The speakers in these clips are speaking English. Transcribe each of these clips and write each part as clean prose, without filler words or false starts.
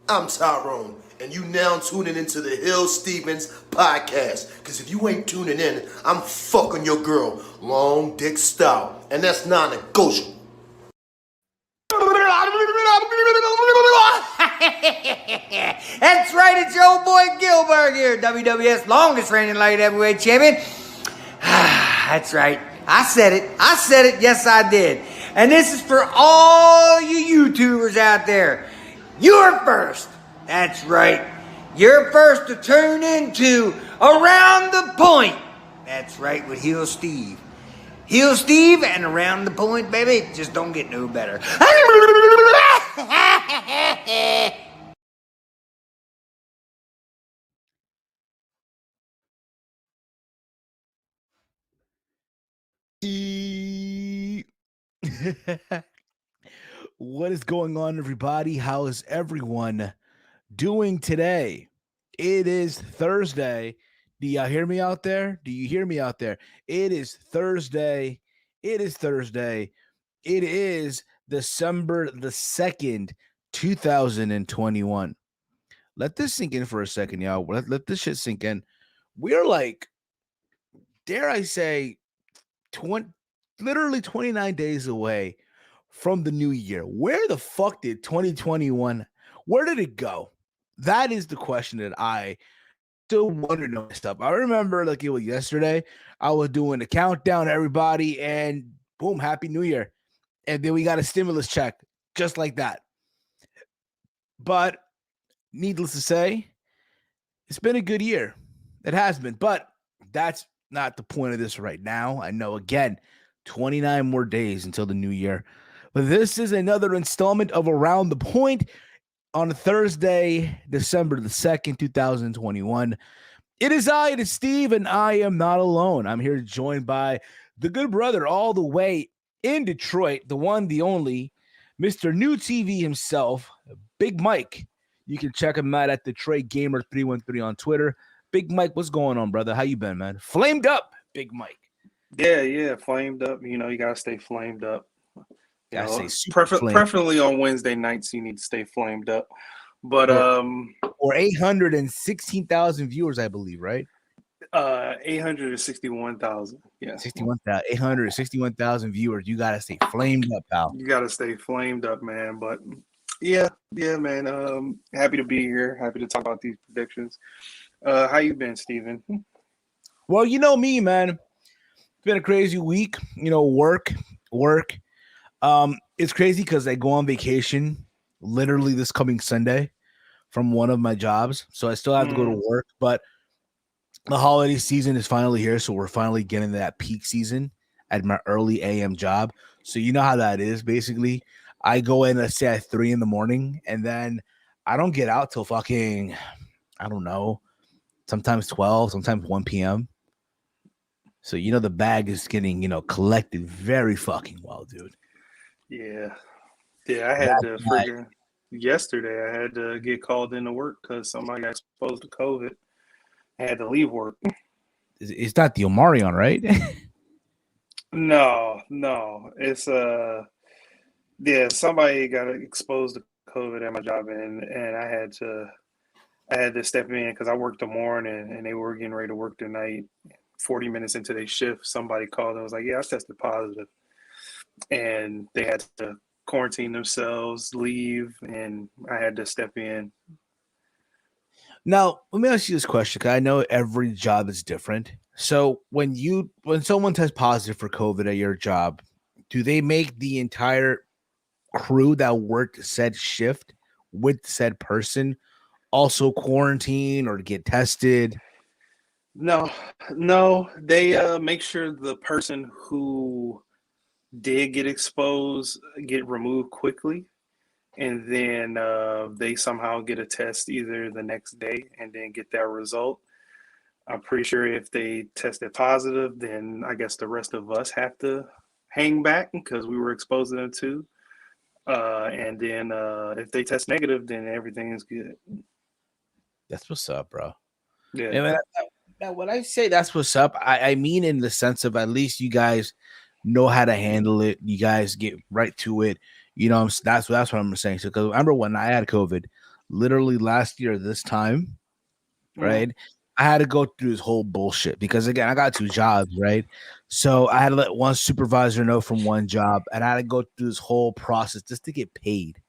I'm Tyrone, and you now tuning into the Hill Stevens podcast. Because if you ain't tuning in, I'm fucking your girl, long dick style, and that's non-negotiable. That's right, it's your old boy Gilbert here, WWS longest reigning light heavyweight champion. That's right, I said it, yes I did. And this is for all you YouTubers out there. You're first, that's right. You're first to tune into Around the Point. That's right, with Heel Steve. Heel Steve and Around the Point, baby, just don't get no better. What is going on, everybody? How is everyone doing today? It is Thursday. Do y'all hear me out there? Do you hear me out there? It is Thursday. It is Thursday. It is December the 2nd, 2021. Let this sink in for a second, y'all. Let this shit sink in. We're like, dare I say, literally 29 days away from the new year. Where the fuck did 2021, where did it go? That is the question that I still wonder stuff. I remember like it was yesterday, I was doing the countdown to everybody and boom, happy new year. And then we got a stimulus check just like that. But needless to say, it's been a good year. It has been, but that's not the point of this right now. I know, again, 29 more days until the new year. But this is another installment of Around the Point on Thursday, December the 2nd, 2021. It is Steve, and I am not alone. I'm here joined by the good brother all the way in Detroit, the one, the only, Mr. New TV himself, Big Mike. You can check him out at Detroit Gamer 313 on Twitter. Big Mike, what's going on, brother? How you been, man? Flamed up, Big Mike. Yeah, flamed up. You know, you gotta stay flamed up. Preferably on Wednesday nights, you need to stay flamed up. But or 816,000 viewers, I believe, right? 861,000. Yeah, 861,000 viewers. You gotta stay flamed up, pal. You gotta stay flamed up, man. But yeah, man. Happy to be here. Happy to talk about these predictions. How you been, Steven? Well, you know me, man. It's been a crazy week. You know, work. It's crazy because I go on vacation literally this coming Sunday from one of my jobs. So I still have to go to work, but the holiday season is finally here. So we're finally getting that peak season at my early AM job. So you know how that is. Basically, I go in, let's say at 3 a.m, and then I don't get out till fucking, I don't know, sometimes 12, sometimes 1 p.m. So, you know, the bag is getting, collected very fucking well, dude. Yeah, I had to figure yesterday. I had to get called into work because somebody got exposed to COVID. I had to leave work. It's not the Omarion, right? No, it's somebody got exposed to COVID at my job, and I had to step in because I worked the morning and they were getting ready to work the night. 40 minutes into their shift, somebody called and was like, "Yeah, I tested positive," and they had to quarantine themselves, leave, and I had to step in. Now, let me ask you this question, because I know every job is different. So when someone tests positive for COVID at your job, do they make the entire crew that worked said shift with said person also quarantine or get tested? No, they make sure the person who did get exposed get removed quickly, and then they somehow get a test either the next day and then get that result. I'm pretty sure if they tested positive, then I guess the rest of us have to hang back because we were exposed to them too. And then if they test negative, then everything is good. That's what's up, bro. Yeah. And when I say that's what's up, I mean in the sense of at least you guys know how to handle it. You guys get right to it. That's what I'm saying. So, because remember when I had COVID, literally last year this time, right? I had to go through this whole bullshit because again, I got 2 jobs, right? So I had to let one supervisor know from one job, and I had to go through this whole process just to get paid.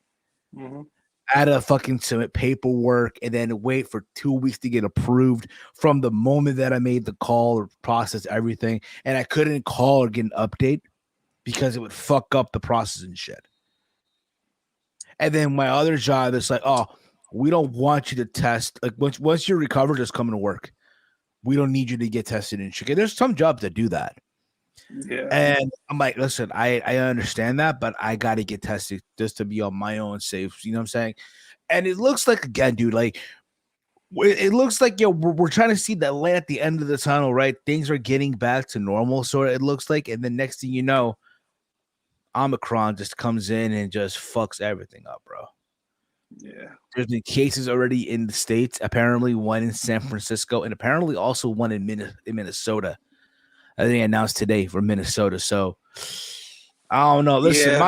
I had to fucking submit paperwork and then wait for 2 weeks to get approved from the moment that I made the call or process everything. And I couldn't call or get an update because it would fuck up the process and shit. And then my other job is like, oh, we don't want you to test. Like once you're recovered, just come to work. We don't need you to get tested and shit. There's some jobs that do that. Yeah. And I'm like, listen, I understand that, but I got to get tested just to be on my own safe. You know what I'm saying? And it looks like, again, dude, like it looks like, we're trying to see that light at the end of the tunnel, right? Things are getting back to normal, sort of, it looks like. And the next thing you know, Omicron just comes in and just fucks everything up, bro. Yeah. There's been cases already in the States, apparently one in San Francisco, and apparently also one in Minnesota. I think announced today for Minnesota. So I don't know. Listen,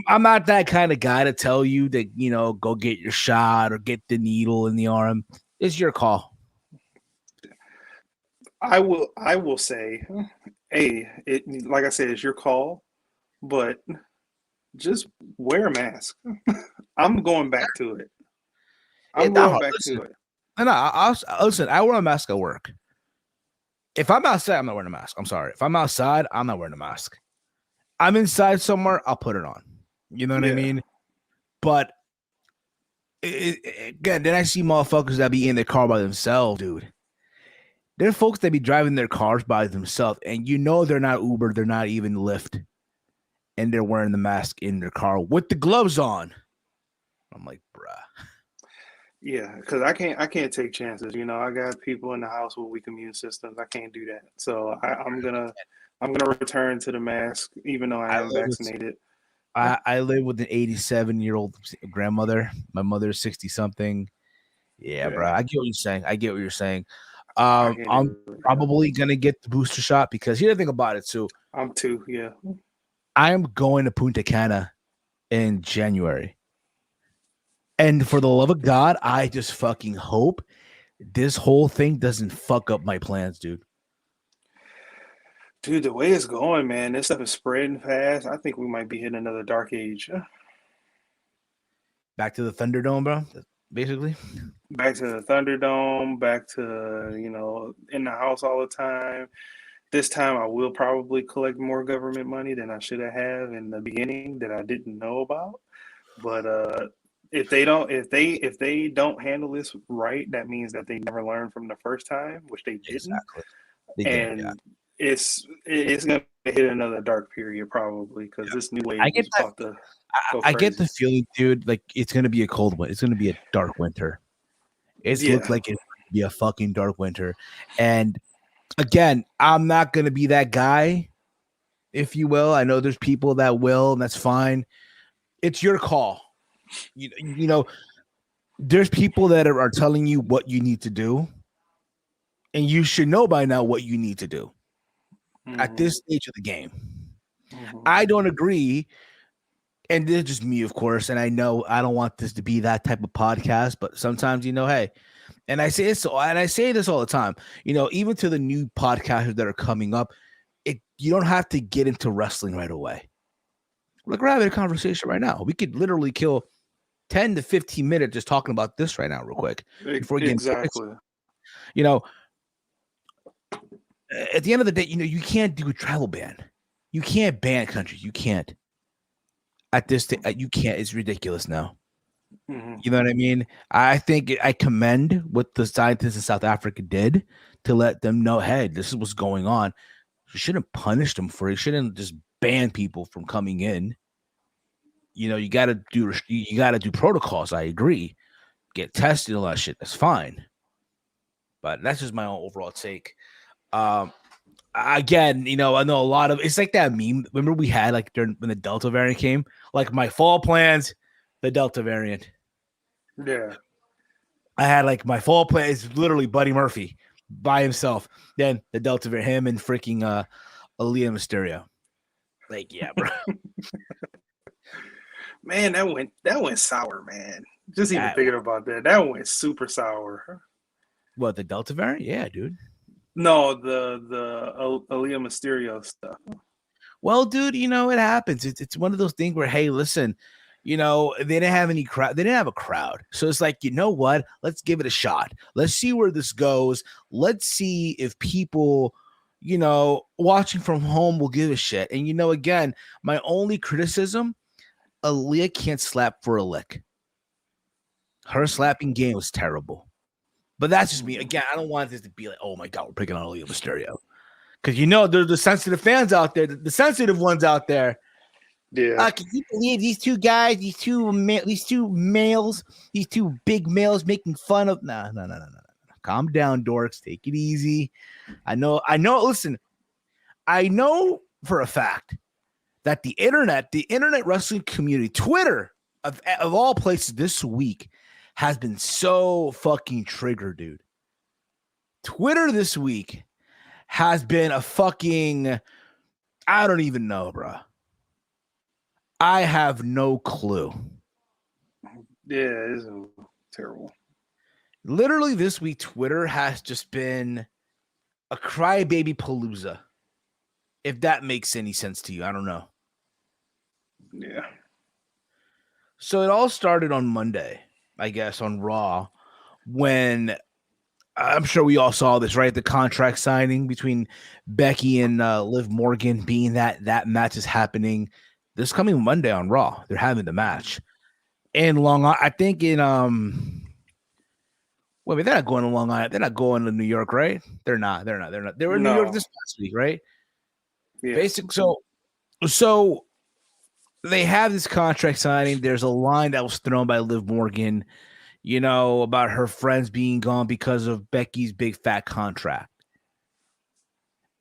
I'm not that kind of guy to tell you that, go get your shot or get the needle in the arm. It's your call. I will say, hey, like I said, it's your call, but just wear a mask. I'm going back to it. I'm going back to it. No, listen, I wear a mask at work. If I'm outside, I'm not wearing a mask. I'm sorry. If I'm outside, I'm not wearing a mask. I'm inside somewhere, I'll put it on. You know what I mean? But again, then I see motherfuckers that be in their car by themselves, dude. There are folks that be driving their cars by themselves, and they're not Uber, they're not even Lyft, and they're wearing the mask in their car with the gloves on. I'm like, bruh. Yeah, because I can't take chances. I got people in the house with weak immune systems. I can't do that. So I'm gonna return to the mask, even though I am vaccinated. I live with an 87-year-old grandmother. My mother's 60-something. Yeah, bro. I get what you're saying. I'm probably gonna get the booster shot because here's the thing about it too. I'm too. Yeah. I am going to Punta Cana in January. And for the love of God, I just fucking hope this whole thing doesn't fuck up my plans, dude. Dude, the way it's going, man, this stuff is spreading fast. I think we might be hitting another dark age. Back to the Thunderdome, bro, basically. Back to the Thunderdome, back to, in the house all the time. This time I will probably collect more government money than I should have in the beginning that I didn't know about. But if they don't handle this right, that means that they never learned from the first time, which they didn't. Exactly. It's gonna hit another dark period probably because this new wave is about to go crazy. I get the feeling, dude, like it's gonna be a cold winter. It's gonna be a dark winter. It looks like it's gonna be a fucking dark winter. And again, I'm not gonna be that guy, if you will. I know there's people that will, and that's fine. It's your call. There's people that are telling you what you need to do, and you should know by now what you need to do at this stage of the game. I don't agree, and this is just me, of course, and I know I don't want this to be that type of podcast, but sometimes, hey, and I say this all the time, even to the new podcasters that are coming up, you don't have to get into wrestling right away. Like we're having a conversation right now. We could literally kill 10 to 15 minutes just talking about this right now, real quick. Before we get exactly. At the end of the day, you can't do a travel ban. You can't ban countries. You can't. At this thing, you can't. It's ridiculous now. You know what I mean? I think I commend what the scientists in South Africa did to let them know, hey, this is what's going on. You shouldn't punish them for it. You shouldn't just ban people from coming in. You got to do protocols. I agree. Get tested and all that shit. That's fine. But that's just my own overall take. Again, I know a lot of it's like that meme. Remember we had like when the Delta variant came, like my fall plans, the Delta variant. Yeah. I had like my fall plan is literally Buddy Murphy by himself. Then the Delta variant, him and freaking Aaliyah Mysterio. Like, yeah, bro. Man, that went sour, man. Just even thinking about that went super sour. What, the Delta variant? Yeah, dude. No, the Aaliyah Mysterio stuff. Well, dude, you know, it happens. It's one of those things where, hey, listen, you know, they didn't have any crowd. They didn't have a crowd. So it's like, you know what? Let's give it a shot. Let's see where this goes. Let's see if people, you know, watching from home will give a shit. And, you know, again, my only criticism, Aaliyah can't slap for a lick. Her slapping game was terrible. But that's just me. Again, I don't want this to be like, oh my God, we're picking on Aaliyah Mysterio. Because, you know, there's the sensitive fans out there, the sensitive ones out there. Yeah. Can you believe these two guys, these two males, these two big males making fun of? No. Calm down, dorks. Take it easy. I know. Listen, I know for a fact that the internet wrestling community, Twitter of all places this week, has been so fucking triggered, dude. Twitter this week has been a fucking, I don't even know, bro. I have no clue. Yeah, it's terrible. Literally this week, Twitter has just been a crybaby palooza. If that makes any sense to you, I don't know. Yeah. So it all started on Monday, I guess, on Raw, when I'm sure we all saw this, right? The contract signing between Becky and Liv Morgan, being that match is happening this coming Monday on Raw. They're having the match in Long Island. I think in wait, they're not going to Long Island. They're not going to New York, right? They're not. They were in New York this past week, right? Yeah. So they have this contract signing. There's a line that was thrown by Liv Morgan, you know, about her friends being gone because of Becky's big fat contract.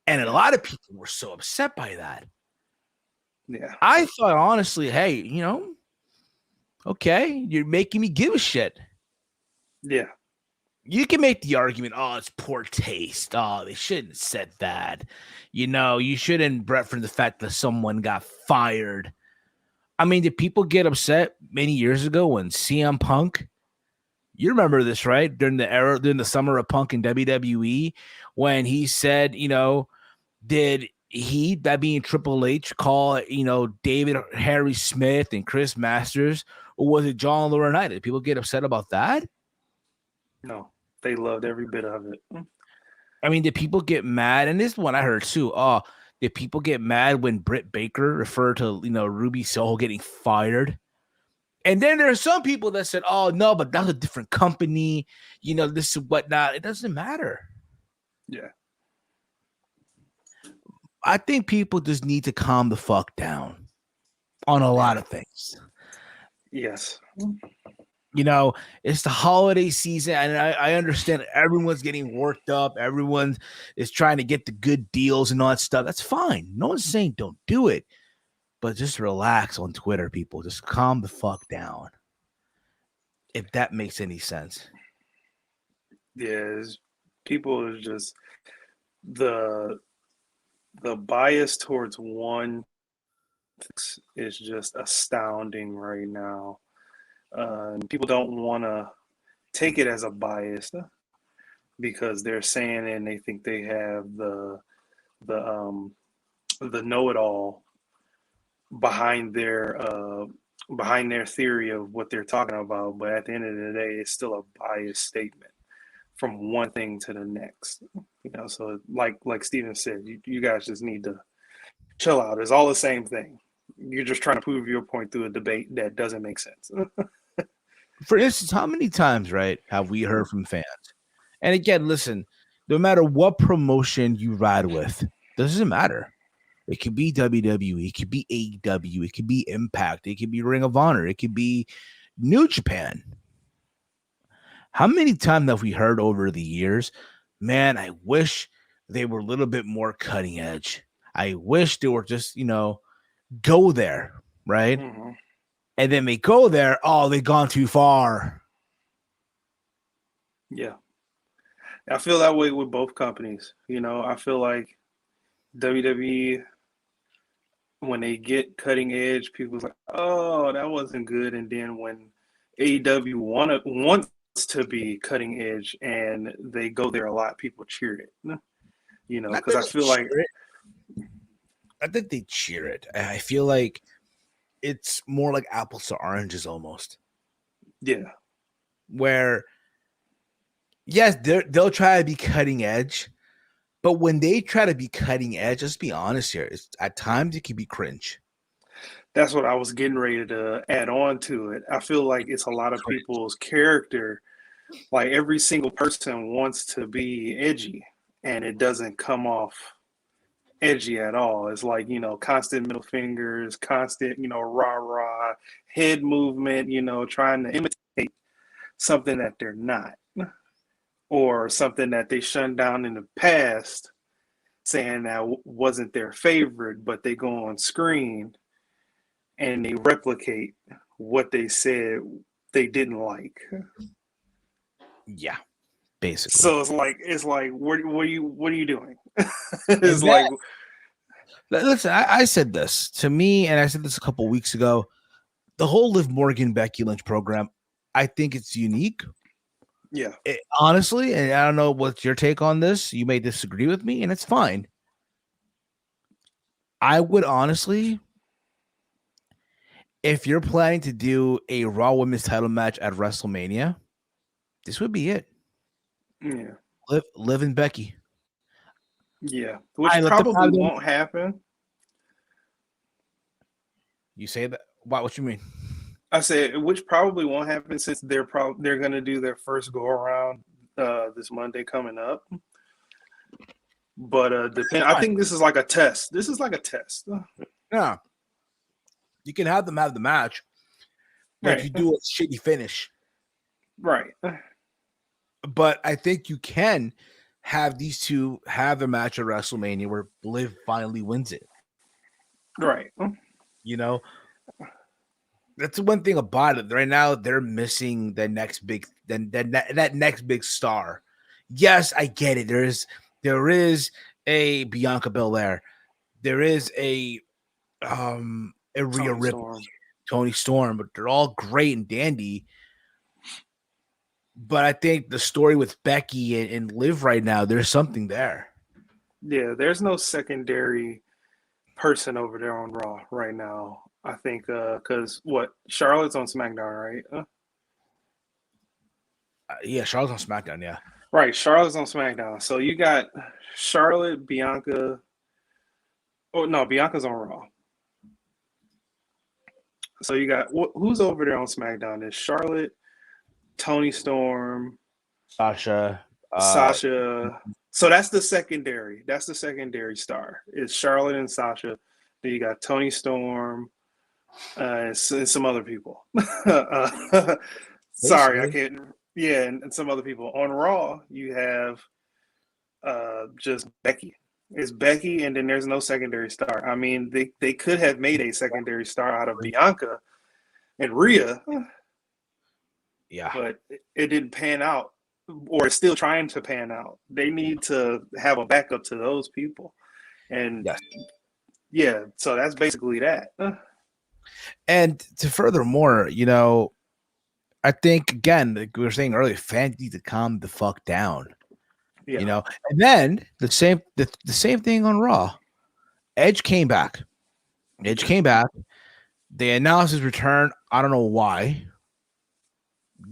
And a lot of people were so upset by that. Yeah. I thought, honestly, hey, you know, okay, you're making me give a shit. Yeah. You can make the argument, oh, it's poor taste. Oh, they shouldn't have said that. You know, you shouldn't reference the fact that someone got fired. I mean, did people get upset many years ago when CM Punk, you remember this, right? During the summer of Punk in WWE, when he said, you know, did he, that being Triple H, call, you know, David Harry Smith and Chris Masters, or was it John Laurinaitis? Did people get upset about that? No, they loved every bit of it. I mean, did people get mad? And this is one I heard too. Oh, did people get mad when Britt Baker referred to, you know, Ruby Soho getting fired? And then there are some people that said, oh, no, but that's a different company. You know, this is whatnot. It doesn't matter. Yeah. I think people just need to calm the fuck down on a lot of things. Yes. You know, it's the holiday season, and I understand everyone's getting worked up. Everyone is trying to get the good deals and all that stuff. That's fine. No one's saying don't do it. But just relax on Twitter, people. Just calm the fuck down. If that makes any sense. Yeah, people are just the bias towards one is just astounding right now. People don't want to take it as a bias because they're saying and they think they have the know-it-all behind their theory of what they're talking about. But at the end of the day, it's still a biased statement from one thing to the next. You know, so like Steven said, you guys just need to chill out. It's all the same thing. You're just trying to prove your point through a debate that doesn't make sense. For instance, how many times, right, have we heard from fans? And again, listen, no matter what promotion you ride with, doesn't matter. It could be WWE, it could be AEW, it could be Impact, it could be Ring of Honor, it could be New Japan. How many times have we heard over the years, man, I wish they were a little bit more cutting edge. I wish they were just, you know, go there, right? Mm-hmm. And then they go there, oh, they've gone too far. Yeah. I feel that way with both companies. You know, I feel like WWE, when they get cutting edge, people's like, oh, that wasn't good. And then when AEW wants to be cutting edge, and they go there a lot. People cheer it, because I feel like I think they cheer it. I feel like it's more like apples to oranges almost. yeah, Where yes, they'll try to be cutting edge, but when they try to be cutting edge, let's be honest here, it's, at times it can be cringe. that's what I was getting ready to add on to it. I feel like it's a lot of people's character. Like every single person wants to be edgy, and it doesn't come off edgy at all. It's like, constant middle fingers, constant, rah rah, head movement, trying to imitate something that they're not, or something that they shunned down in the past, saying that wasn't their favorite, but they go on screen and they replicate what they said they didn't like. Yeah, basically. So it's like what are you doing? It's like, listen, I said this to me, and I said this a couple weeks ago. The whole Liv Morgan Becky Lynch program, I think it's unique. yeah, Honestly, and I don't know what's your take on this. You may disagree with me, and it's fine. I would honestly, if you're planning to do a Raw Women's title match at WrestleMania, this would be it. yeah, Liv and Becky. yeah, which probably won't happen. You say that? What you mean? I said, which probably won't happen since they're going to do their first go around this Monday coming up. But I think this is like a test. This is like a test. Yeah, you can have them have the match, but right. if you do a shitty finish, right? But I think you can have these two have a match at WrestleMania where Liv finally wins it. Right. That's the one thing about it. Right now, they're missing the next big that next big star. Yes, I get it. There is a Bianca Belair. There is a Rhea Ripley, Toni Storm, but they're all great and dandy. But I think the story with Becky and Liv right now, there's something there. Yeah, there's no secondary person over there on Raw right now. I think because Charlotte's on SmackDown, right? Yeah, Charlotte's on SmackDown. Yeah, right. Charlotte's on SmackDown. So you got Charlotte, Bianca. Oh no, Bianca's on Raw. So you got who's over there on SmackDown? Is Charlotte, Toni Storm, Sasha. So that's the secondary. That's the secondary star. It's Charlotte and Sasha. Then you got Toni Storm, and some other people. Sorry, I can't. Yeah, and some other people. On Raw, you have just Becky. It's Becky, and then there's no secondary star. I mean, they could have made a secondary star out of Bianca and Rhea. Yeah. But it didn't pan out, or it's still trying to pan out. They need to have a backup to those people. And yeah, so that's basically that. And to furthermore, I think again, like we were saying earlier, fans need to calm the fuck down. Yeah. And then the same thing on Raw. Edge came back. They announced his return. I don't know why.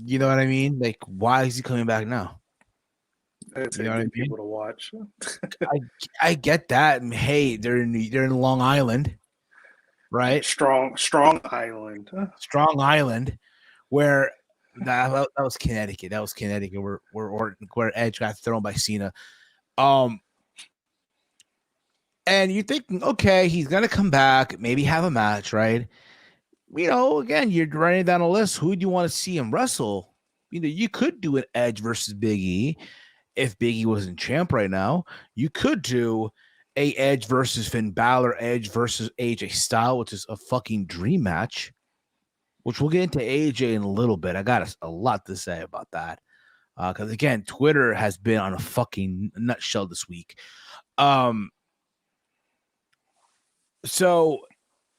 You know what I mean? Like, why is he coming back now? It's people to watch. I get that. Hey, they're in Long Island, right? Strong Island. Strong Island, where that was Connecticut. That was Connecticut, where Edge got thrown by Cena. And you're thinking, okay, he's gonna come back, maybe have a match, right? Again, you're writing down a list. Who do you want to see him wrestle? You could do an Edge versus Big E if Big E wasn't champ right now. You could do a Edge versus Finn Balor, Edge versus AJ Styles, which is a fucking dream match, which we'll get into AJ in a little bit. I got a lot to say about that. Because, again, Twitter has been on a fucking nutshell this week. So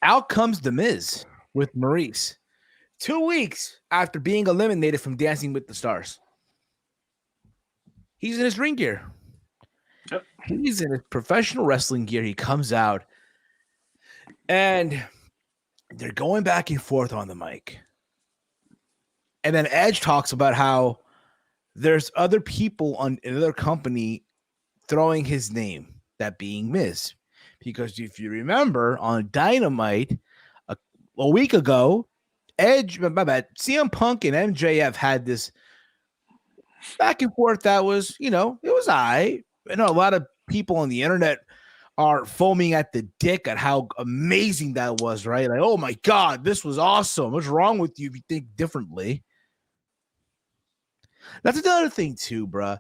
out comes The Miz with Maurice 2 weeks after being eliminated from Dancing with the Stars. He's in his ring gear. Yep. He's in his professional wrestling gear. He comes out, and they're going back and forth on the mic. And then Edge talks about how there's other people on another company throwing his name, that being Miz. Because if you remember, on Dynamite a week ago, CM Punk and MJF had this back and forth that was, it was I know a lot of people on the internet are foaming at the dick at how amazing that was, right? Like, oh my God, this was awesome. What's wrong with you if you think differently? That's another thing too, bruh.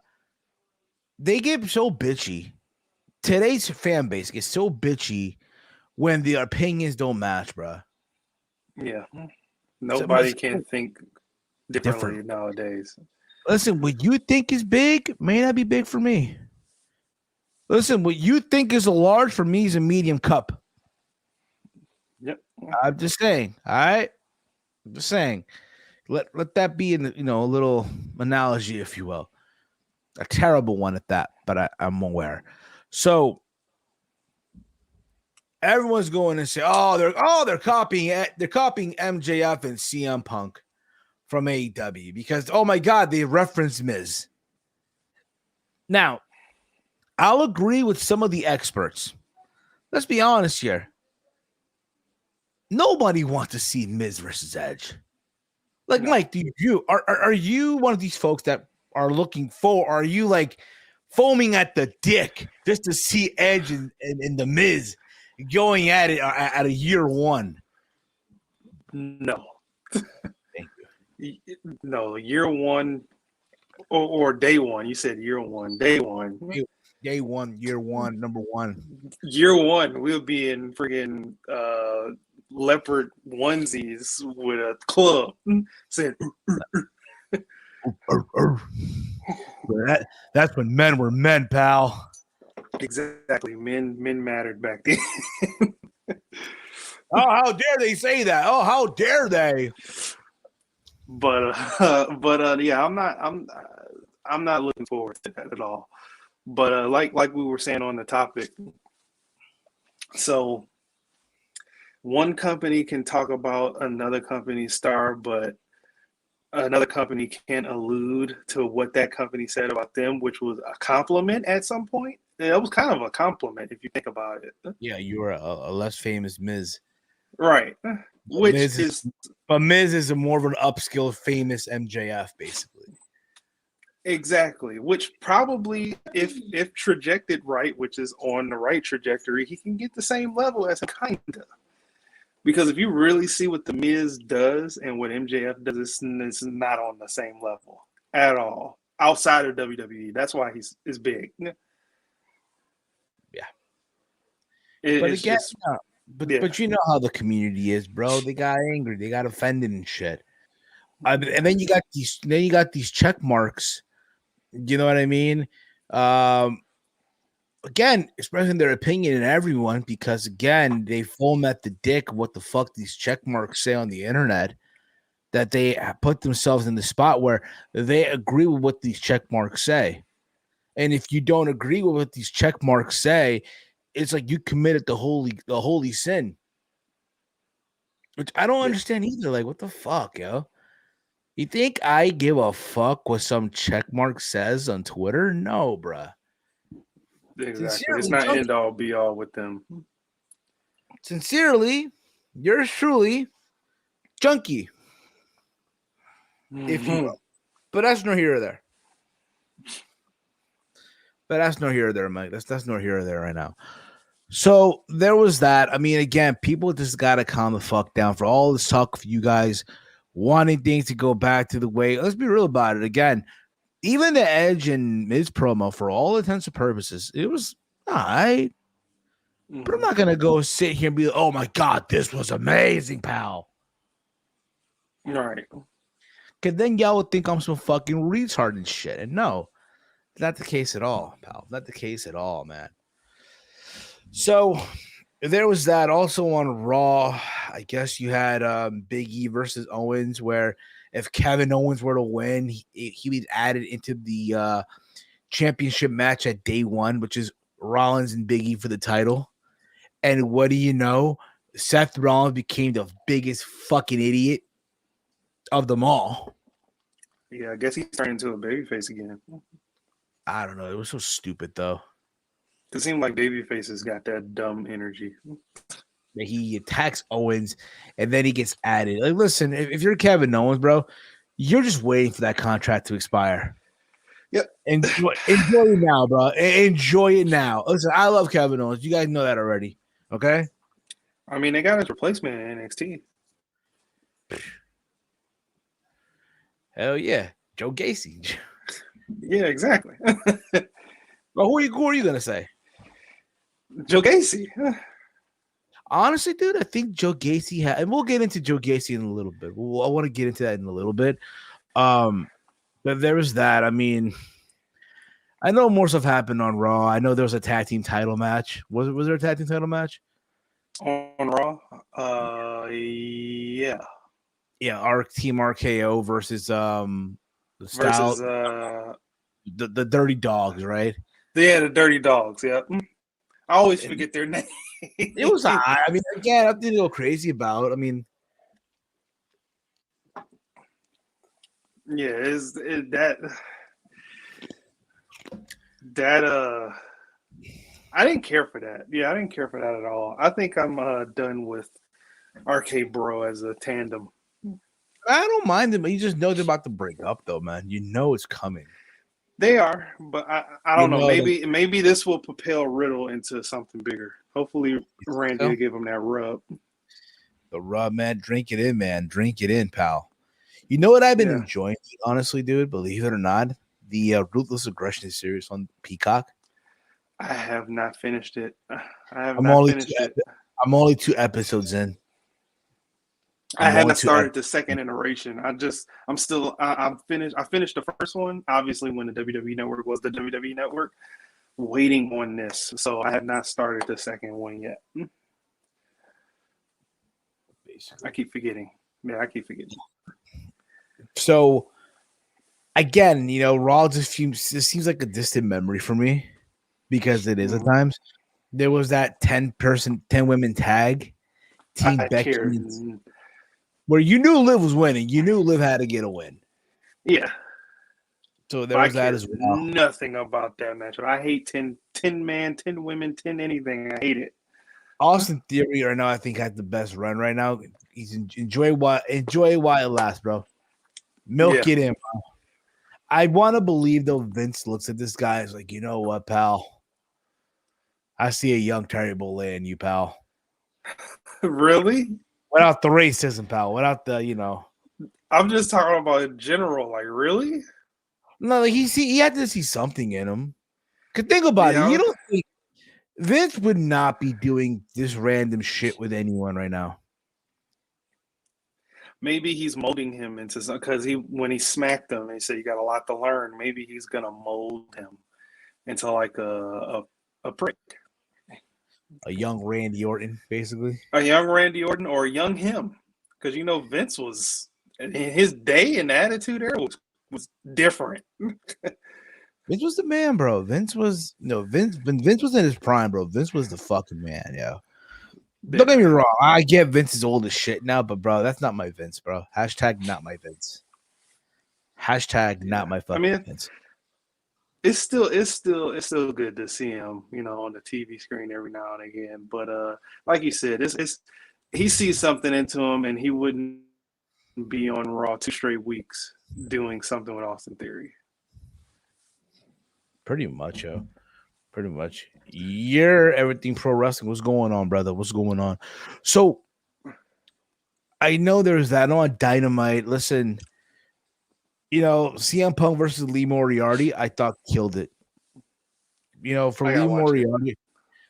They get so bitchy. Today's fan base gets so bitchy when the opinions don't match, bruh. Yeah. Nobody can think differently nowadays. Listen, what you think is big may not be big for me. Listen, what you think is a large for me is a medium cup. Yep. I'm just saying. All right. I'm just saying. Let that be in a little analogy, if you will. A terrible one at that, but I'm aware. So everyone's going to say, they're copying MJF and CM Punk from AEW because, oh my God, they reference Miz. Now, I'll agree with some of the experts. Let's be honest here. Nobody wants to see Miz versus Edge. Like, no. Mike, are you one of these folks that are looking for? Are you like foaming at the dick just to see Edge and the Miz going at it at a year one? No. Thank you. No, year one or day one. You said year one, day one. Day one, year one, number one. Year one, we'll be in friggin' leopard onesies with a club saying that's when men were men, pal. Exactly. Men mattered back then. Oh, how dare they say that? Oh, how dare they? But yeah, I'm not looking forward to that at all. But like we were saying on the topic, so one company can talk about another company's star, but another company can't allude to what that company said about them, which was a compliment at some point. It was kind of a compliment if you think about it. Yeah, you were a less famous Miz. Right. Which But Miz is a more of an upskill famous MJF, basically. Exactly. Which probably, if trajected right, which is on the right trajectory, he can get the same level as kinda. Because if you really see what the Miz does and what MJF does, it's not on the same level at all outside of WWE. That's why he's big. Yeah. But you know how the community is, bro. They got angry, they got offended and shit. And then you got these check marks. You know what I mean? Again, expressing their opinion in everyone because, again, they foam at the dick what the fuck these check marks say on the internet, that they put themselves in the spot where they agree with what these check marks say. And if you don't agree with what these check marks say, it's like you committed the holy sin, which I don't understand either. Like, what the fuck, yo? You think I give a fuck what some check mark says on Twitter? No, bruh. Exactly. Sincerely, it's not end all be all with them. Sincerely, yours truly, Junkie. If you will. But that's no here or there. Mike. That's no here or there right now. So there was that. I mean, again, people just gotta calm the fuck down for all this talk for you guys wanting things to go back to the way. Let's be real about it. Again, even the Edge and Miz promo, for all intents and purposes, it was all right. Mm-hmm. But I'm not gonna go sit here and be like, oh my God, this was amazing, pal. All right. Because then y'all would think I'm some fucking retard and shit. And no, not the case at all, pal. Not the case at all, man. So There was that also on Raw. I guess you had Big E versus Owens, where if Kevin Owens were to win, he was added into the championship match at day one, which is Rollins and Big E for the title. And what do you know? Seth Rollins became the biggest fucking idiot of them all. Yeah, I guess he's turned into a babyface again. I don't know. It was so stupid, though. It seemed like babyfaces got that dumb energy. He attacks Owens, and then he gets added. Like, listen, if you're Kevin Owens, bro, you're just waiting for that contract to expire. Yep. Enjoy it now, bro. Enjoy it now. Listen, I love Kevin Owens. You guys know that already. Okay? I mean, they got his replacement in NXT. Hell yeah. Joe Gacy. Yeah, exactly. Well, who are you going to say? Joe Gacy. Honestly, dude, I think Joe Gacy and we'll get into Joe Gacy in a little bit. I want to get into that in a little bit. But there was that. I mean, I know more stuff happened on Raw. I know there was a tag team title match. Was there a tag team title match? On Raw? Yeah. Yeah, our team RKO versus the Dirty Dogs, right? Yeah, the Dirty Dogs, yeah. I always forget their name. It was I mean, again, nothing to go crazy about. I mean, yeah, I didn't care for that. Yeah, I didn't care for that at all. I think I'm done with RK Bro as a tandem. I don't mind them. You just know they're about to break up, though, man. You know it's coming. They are, but I don't know. Maybe this will propel Riddle into something bigger. Hopefully, Randy will give him that rub. The rub, man. Drink it in, man. Drink it in, pal. You know what I've been enjoying, honestly, dude? Believe it or not, the Ruthless Aggression series on Peacock. I have not finished it. I'm only 2 episodes in. I haven't started the second iteration. I finished the first one, obviously, when the WWE Network was the WWE Network, waiting on this. So I have not started the second one yet. Basically. I keep forgetting. Yeah, I keep forgetting. So, again, Raw just seems like a distant memory for me because it is at times. There was that 10 women tag, Team Becky, where you knew Liv was winning. You knew Liv had to get a win. Yeah. So there was that as well. Nothing about that match. I hate 10 man, 10 women, 10 anything. I hate it. Austin Theory right now, I think, has the best run right now. He's enjoy while it lasts, bro. Milk it in, bro. I want to believe, though, Vince looks at this guy as like, you know what, pal? I see a young Terry Bollea in you, pal. Really? Without the racism, pal. Without the, I'm just talking about in general. Like, really? No, like he had to see something in him. Cause think about it. You don't think Vince would not be doing this random shit with anyone right now? Maybe he's molding him into something because when he smacked him, he said you got a lot to learn. Maybe he's gonna mold him into like a prick. A young Randy Orton, basically. A young Randy Orton or a young him. Because Vince was in his day and the attitude era was different. Vince was the man, bro. Vince was when Vince was in his prime, bro. Vince was the fucking man, yo. Don't get me wrong. I get Vince is old as shit now, but bro, that's not my Vince, bro. Hashtag not my Vince. Hashtag not my fucking Vince. It's still good to see him, on the TV screen every now and again. But like you said, he sees something into him, and he wouldn't be on Raw 2 straight weeks doing something with Austin Theory. Pretty much, yo. Pretty much. You're everything pro wrestling. What's going on, brother? What's going on? So I know there's that on Dynamite. Listen, CM Punk versus Lee Moriarty, I thought killed it. For Lee Moriarty,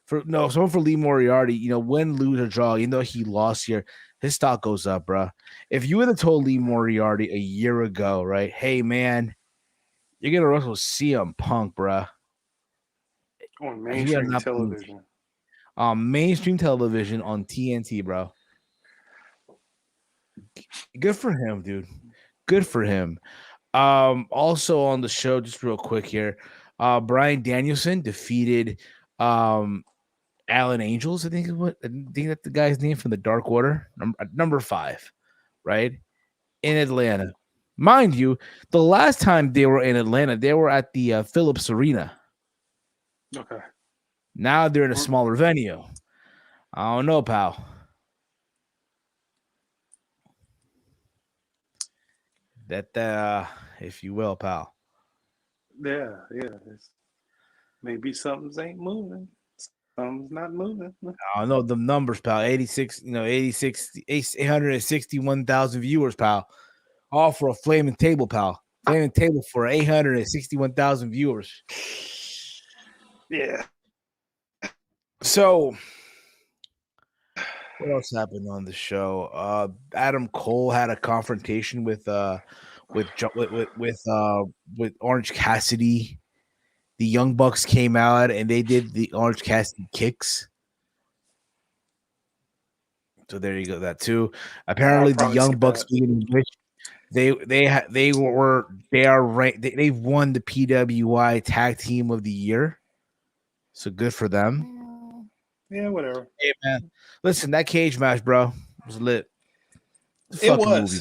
someone for Lee Moriarty, win, lose, or draw, he lost here, his stock goes up, bro. If you would have told Lee Moriarty a year ago, right, hey, man, you're going to wrestle CM Punk, bro. On mainstream television. mainstream television on TNT, bro. Good for him, dude. Good for him. Also on the show, just real quick here, Bryan Danielson defeated Alan Angels. I think that's the guy's name from the Dark Order, number 5, right? In Atlanta. Mind you, the last time they were in Atlanta, they were at the Phillips Arena. Okay. Now they're in a smaller venue. I don't know, pal. That, if you will, pal. Yeah. Maybe something's ain't moving. Something's not moving. I don't know the numbers, pal. 861,000 viewers, pal. All for a flaming table, pal. Flaming table for 861,000 viewers. Yeah. So, what else happened on the show? Adam Cole had a confrontation with Orange Cassidy. The Young Bucks came out and they did the Orange Cassidy kicks. So there you go. That too. Apparently, the Young Bucks being rich. They won the PWI Tag Team of the Year. So good for them. Yeah, whatever. Hey man, listen, that cage match, bro, was lit. It was. Movie.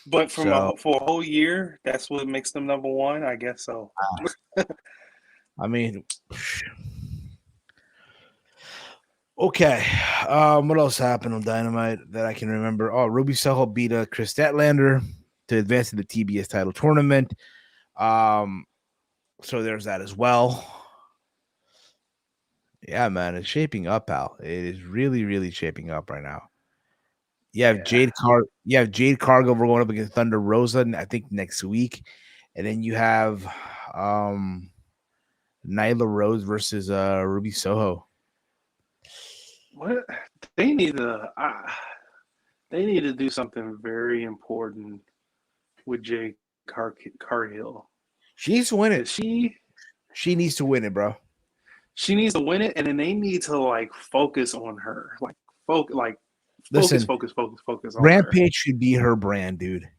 But for a whole year, that's what makes them number 1. I guess so. I mean, okay. What else happened on Dynamite that I can remember? Oh, Ruby Soho beat Chris Statlander to advance to the TBS title tournament. So there's that as well. Yeah, man, it's shaping up, pal. It is really, really shaping up right now. You have Jade Cargill. We're going up against Thunder Rosa, I think next week, and then you have Nyla Rose versus Ruby Soho. What they need to do something very important with Jade Cargill. She needs to win it. She needs to win it, bro. She needs to win it, and then they need to focus on her, focus on Rampage should be her brand, dude.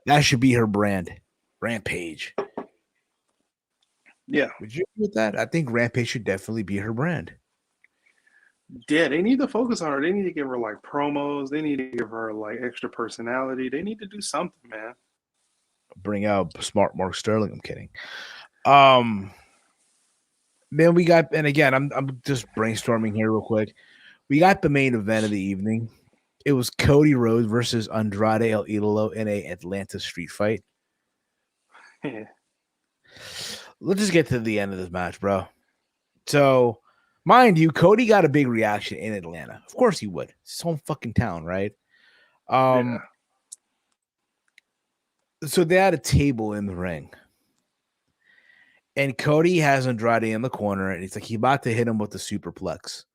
That should be her brand. Rampage. Yeah. Would you agree with that? I think Rampage should definitely be her brand. Yeah, they need to focus on her. They need to give her promos. They need to give her extra personality. They need to do something, man. Bring out smart Mark Sterling. I'm kidding. Then we got, and again, I'm just brainstorming here real quick. We got the main event of the evening. It was Cody Rhodes versus Andrade El Idolo in a Atlanta street fight. Yeah. Let's just get to the end of this match, bro. So, mind you, Cody got a big reaction in Atlanta. Of course he would. It's his home fucking town, right? So they had a table in the ring. And Cody has Andrade in the corner, and he's about to hit him with the superplex.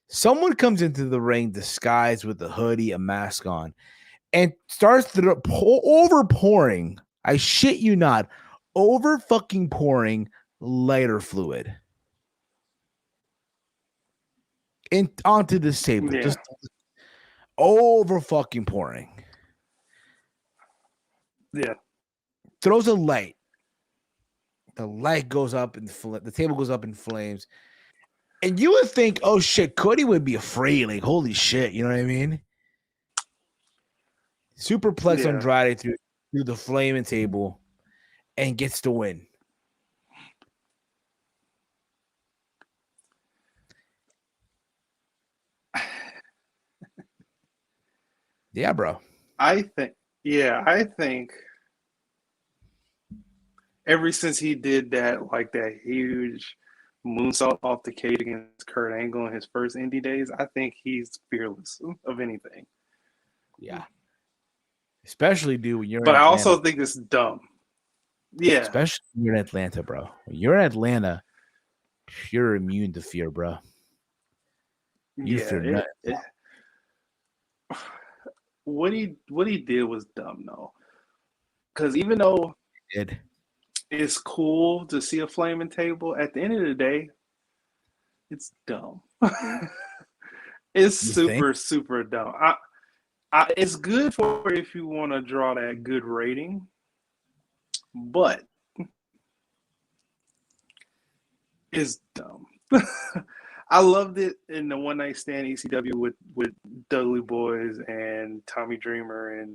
Someone comes into the ring disguised with a hoodie, a mask on, and starts over pouring. I shit you not, over fucking pouring lighter fluid onto this table. Yeah. Just over fucking pouring. Yeah. Throws a light. The light goes up and the table goes up in flames. And you would think, oh shit, Cody would be afraid. Holy shit, you know what I mean? Superplex Andrade through the flaming table and gets the win. Yeah, bro. I think ever since he did that, that huge moonsault off the cage against Kurt Angle in his first indie days, I think he's fearless of anything. Yeah. Especially, dude, when you're But I also think it's dumb. Yeah. Especially when you're in Atlanta, bro. When you're in Atlanta, you're immune to fear, bro. You fear nothing. What he did was dumb, though. Because even though it's cool to see a flaming table, at the end of the day, It's dumb. It's You super, think? super dumb. It's good for if you want to draw that good rating, but it's dumb. I loved it in the One Night Stand ECW with Dudley Boys and Tommy Dreamer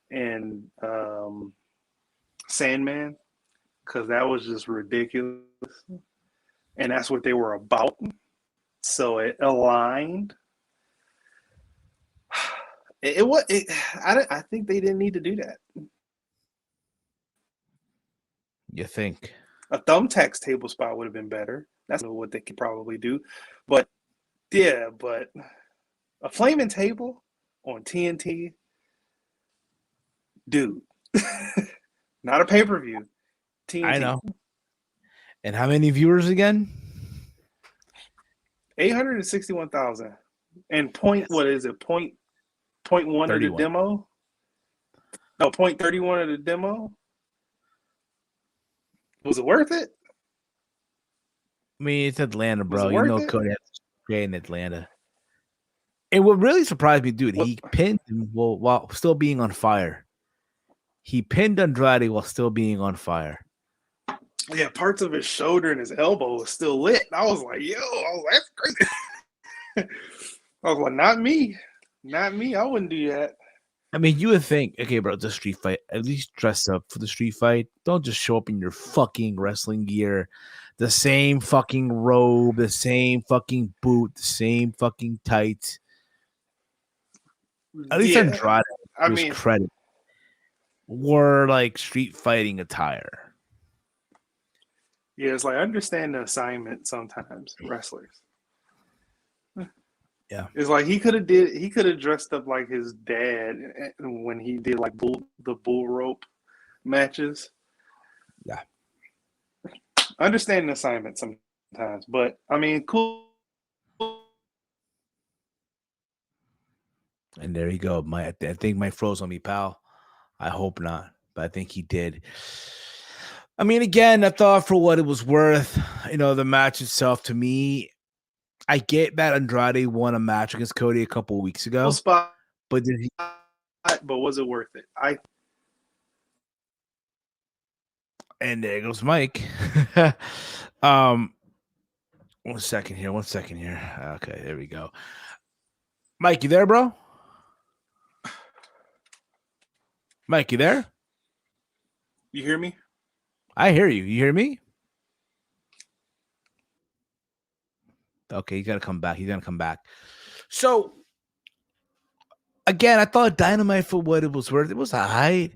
and Sandman, because that was just ridiculous, and that's what they were about. So it aligned. I think they didn't need to do that. You think? A thumbtacks table spot would have been better. That's what they could probably do. But yeah, but a flaming table on TNT, dude. Not a pay-per-view. TNT. I know. And how many viewers again? 861,000. And what is it? Point 1 of the demo? No, 0.31 of the demo. Was it worth it? I mean, it's Atlanta, bro. Was it You worth know it? Cody has to stay in Atlanta. And what really surprised me, dude, he pinned him while still being on fire. He pinned Andrade while still being on fire. Yeah, parts of his shoulder and his elbow was still lit. I was like, that's crazy. I was like, not me. Not me. I wouldn't do that. I mean, you would think, okay, bro, it's a street fight. At least dress up for the street fight. Don't just show up in your fucking wrestling gear, the same fucking robe, the same fucking boot, the same fucking tights. At least Andrade, I his mean, credit, wore like street fighting attire. Yeah, it's like I understand the assignment sometimes, wrestlers. Yeah. It's like he could have dressed up like his dad when he did like the bull rope matches. Yeah. Understand the assignment sometimes, but I mean, cool. And there you go. I think Mike froze on me, pal. I hope not, but I think he did. I mean, again, I thought for what it was worth, the match itself, to me, I get that Andrade won a match against Cody a couple of weeks ago. But did he? But was it worth it? And there goes Mike. 1 second here. Okay, there we go. Mike, you there, bro? Mike, you there? You hear me? I hear you. You hear me? Okay, he's got to come back. He's going to come back. So, again, I thought Dynamite, for what it was worth, it was a high.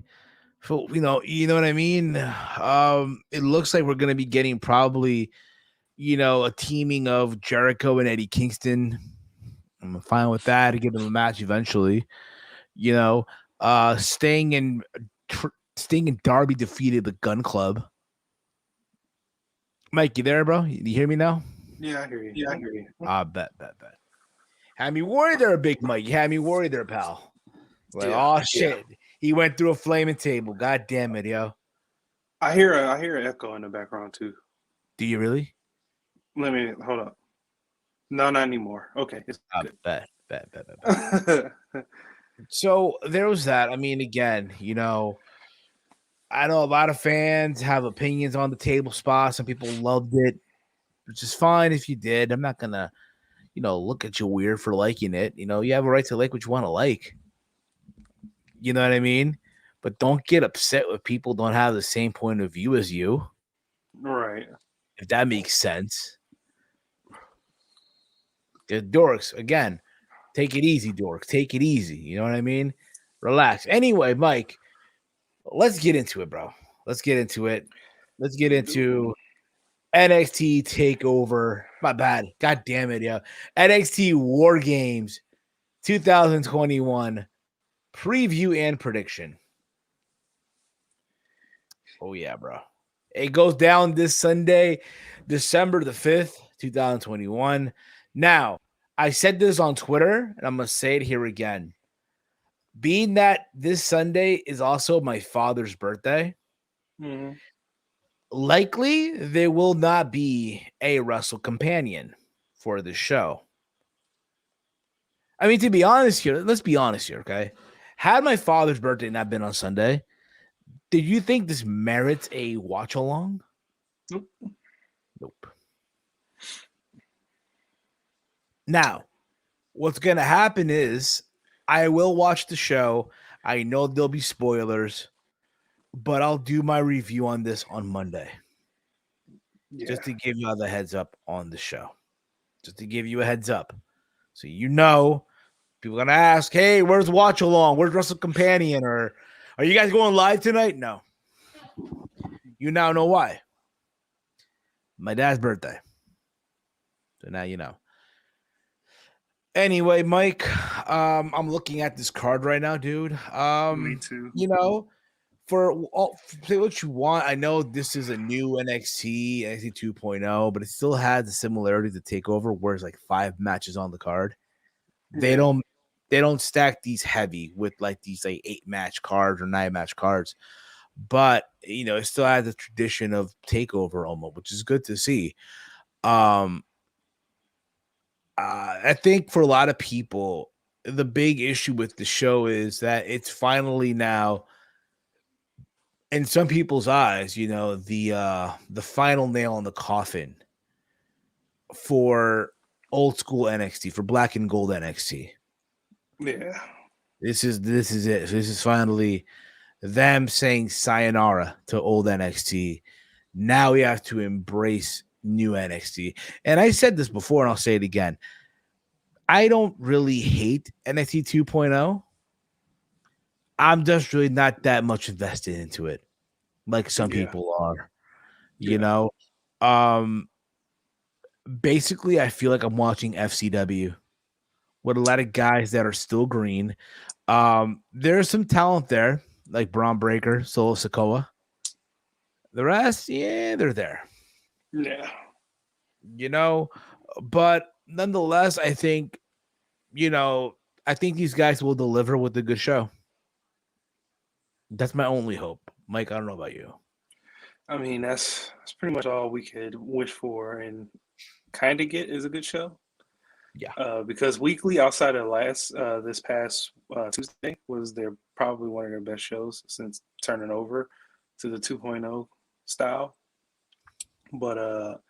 For, you know what I mean? It looks like we're going to be getting probably, a teaming of Jericho and Eddie Kingston. I'm fine with that to give them a match eventually. Sting and Darby defeated the Gun Club. Mike, you there, bro? You hear me now? Yeah, I hear you. Bet. Had me worried there, Big Mike. You had me worried there, pal. Like, shit. Yeah. He went through a flaming table. God damn it, yo. I hear an echo in the background too. Do you really? Let me hold up. No, not anymore. Okay. It's good. Bet. So there was that. I mean, again, I know a lot of fans have opinions on the table spot. Some people loved it, which is fine if you did. I'm not gonna, look at you weird for liking it. You have a right to like what you want to like. You know what I mean? But don't get upset with people don't have the same point of view as you. Right. If that makes sense. The dorks, again, take it easy, dorks. Take it easy. You know what I mean? Relax. Anyway, Mike, let's get into it, bro. Let's get into it. Let's get into NXT TakeOver. My bad. God damn it, yo. NXT WarGames 2021 preview and prediction. Oh, yeah, bro. It goes down this Sunday, December the 5th, 2021. Now, I said this on Twitter, and I'm going to say it here again. Being that this Sunday is also my father's birthday, likely there will not be a Wrestle Companion. for the show. I mean, to be honest here, let's be honest here, okay? Had my father's birthday not been on Sunday, did you think this merits a watch along? Nope. Nope. Now, what's going to happen is I will watch the show. I know there'll be spoilers, but I'll do my review on this on Monday. Yeah. Just to give you all the heads up on the show. Just to give you a heads up. So you know, people are going to ask, hey, where's Watch Along? Where's Wrestle Companion? Or are you guys going live tonight? No. You now know why. My dad's birthday. So now you know. Anyway, Mike, I'm looking at this card right now, dude. Me too. You know, say what you want. I know this is a new NXT 2.0, but it still has the similarity to TakeOver, where it's like 5 matches on the card. They don't stack these heavy with like these like 8-match cards or 9-match cards, but you know, it still has the tradition of TakeOver almost, which is good to see. I think for a lot of people, the big issue with the show is that it's finally now, in some people's eyes, you know, the final nail in the coffin for old school NXT, for black and gold NXT. Yeah. This is it. This is finally them saying sayonara to old NXT. Now we have to embrace new NXT. And I said this before, and I'll say it again. I don't really hate NXT 2.0. I'm just really not that much invested into it, like some people are. You know, basically, I feel like I'm watching FCW with a lot of guys that are still green. There's some talent there, like Braun Breaker, Solo Sikoa. The rest, yeah, they're there. Yeah. You know, but nonetheless, I think, you know, I think these guys will deliver with a good show. That's my only hope. Mike, I don't know about you. I mean, that's pretty much all we could wish for and kind of get is a good show. Yeah. Because weekly, outside of this past Tuesday, was probably one of their best shows since turning over to the 2.0 style. But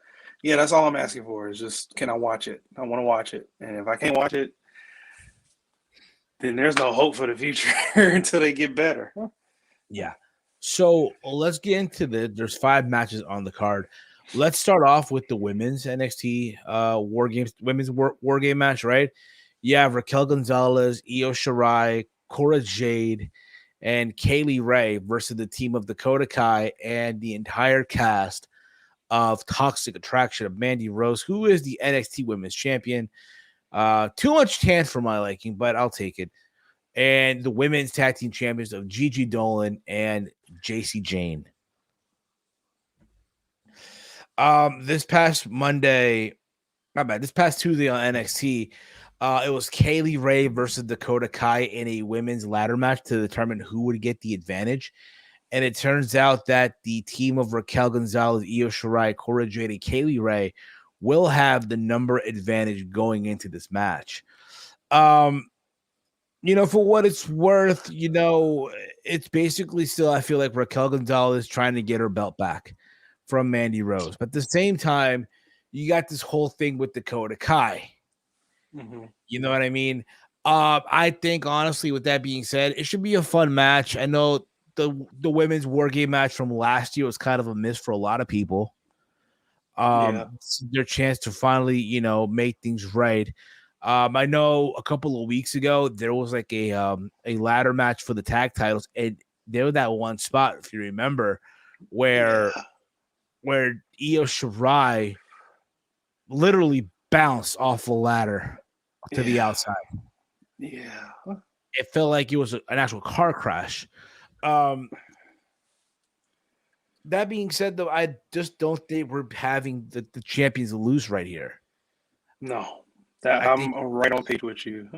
yeah, that's all I'm asking for is just, can I watch it? I want to watch it. And if I can't watch it, then there's no hope for the future until they get better. Yeah. So let's get into there's 5 matches on the card. Let's start off with the women's NXT WarGames women's war game match, right? You have Raquel Gonzalez, Io Shirai, Cora Jade, and Kaylee Ray versus the team of Dakota Kai and the entire cast of Toxic Attraction of Mandy Rose, who is the NXT Women's Champion. Too much chance for my liking, but I'll take it. And the women's tag team champions of Gigi Dolan and JC Jane. This past Tuesday on NXT, it was Kaylee Ray versus Dakota Kai in a women's ladder match to determine who would get the advantage. And it turns out that the team of Raquel Gonzalez, Io Shirai, Cora Jade, and Kaylee Ray will have the number advantage going into this match. You know, for what it's worth, you know, it's basically still, I feel like Raquel Gonzalez trying to get her belt back from Mandy Rose. But at the same time, you got this whole thing with Dakota Kai. Mm-hmm. You know what I mean? I think, honestly, with that being said, it should be a fun match. I know the women's war game match from last year was kind of a miss for a lot of people. Their chance to finally, you know, make things right. I know a couple of weeks ago there was like a ladder match for the tag titles, and there was that one spot, if you remember, where Io Shirai literally bounced off the ladder to the outside. Yeah, it felt like it was an actual car crash. That being said, though, I just don't think we're having the champions lose right here. No. I'm right on page with you.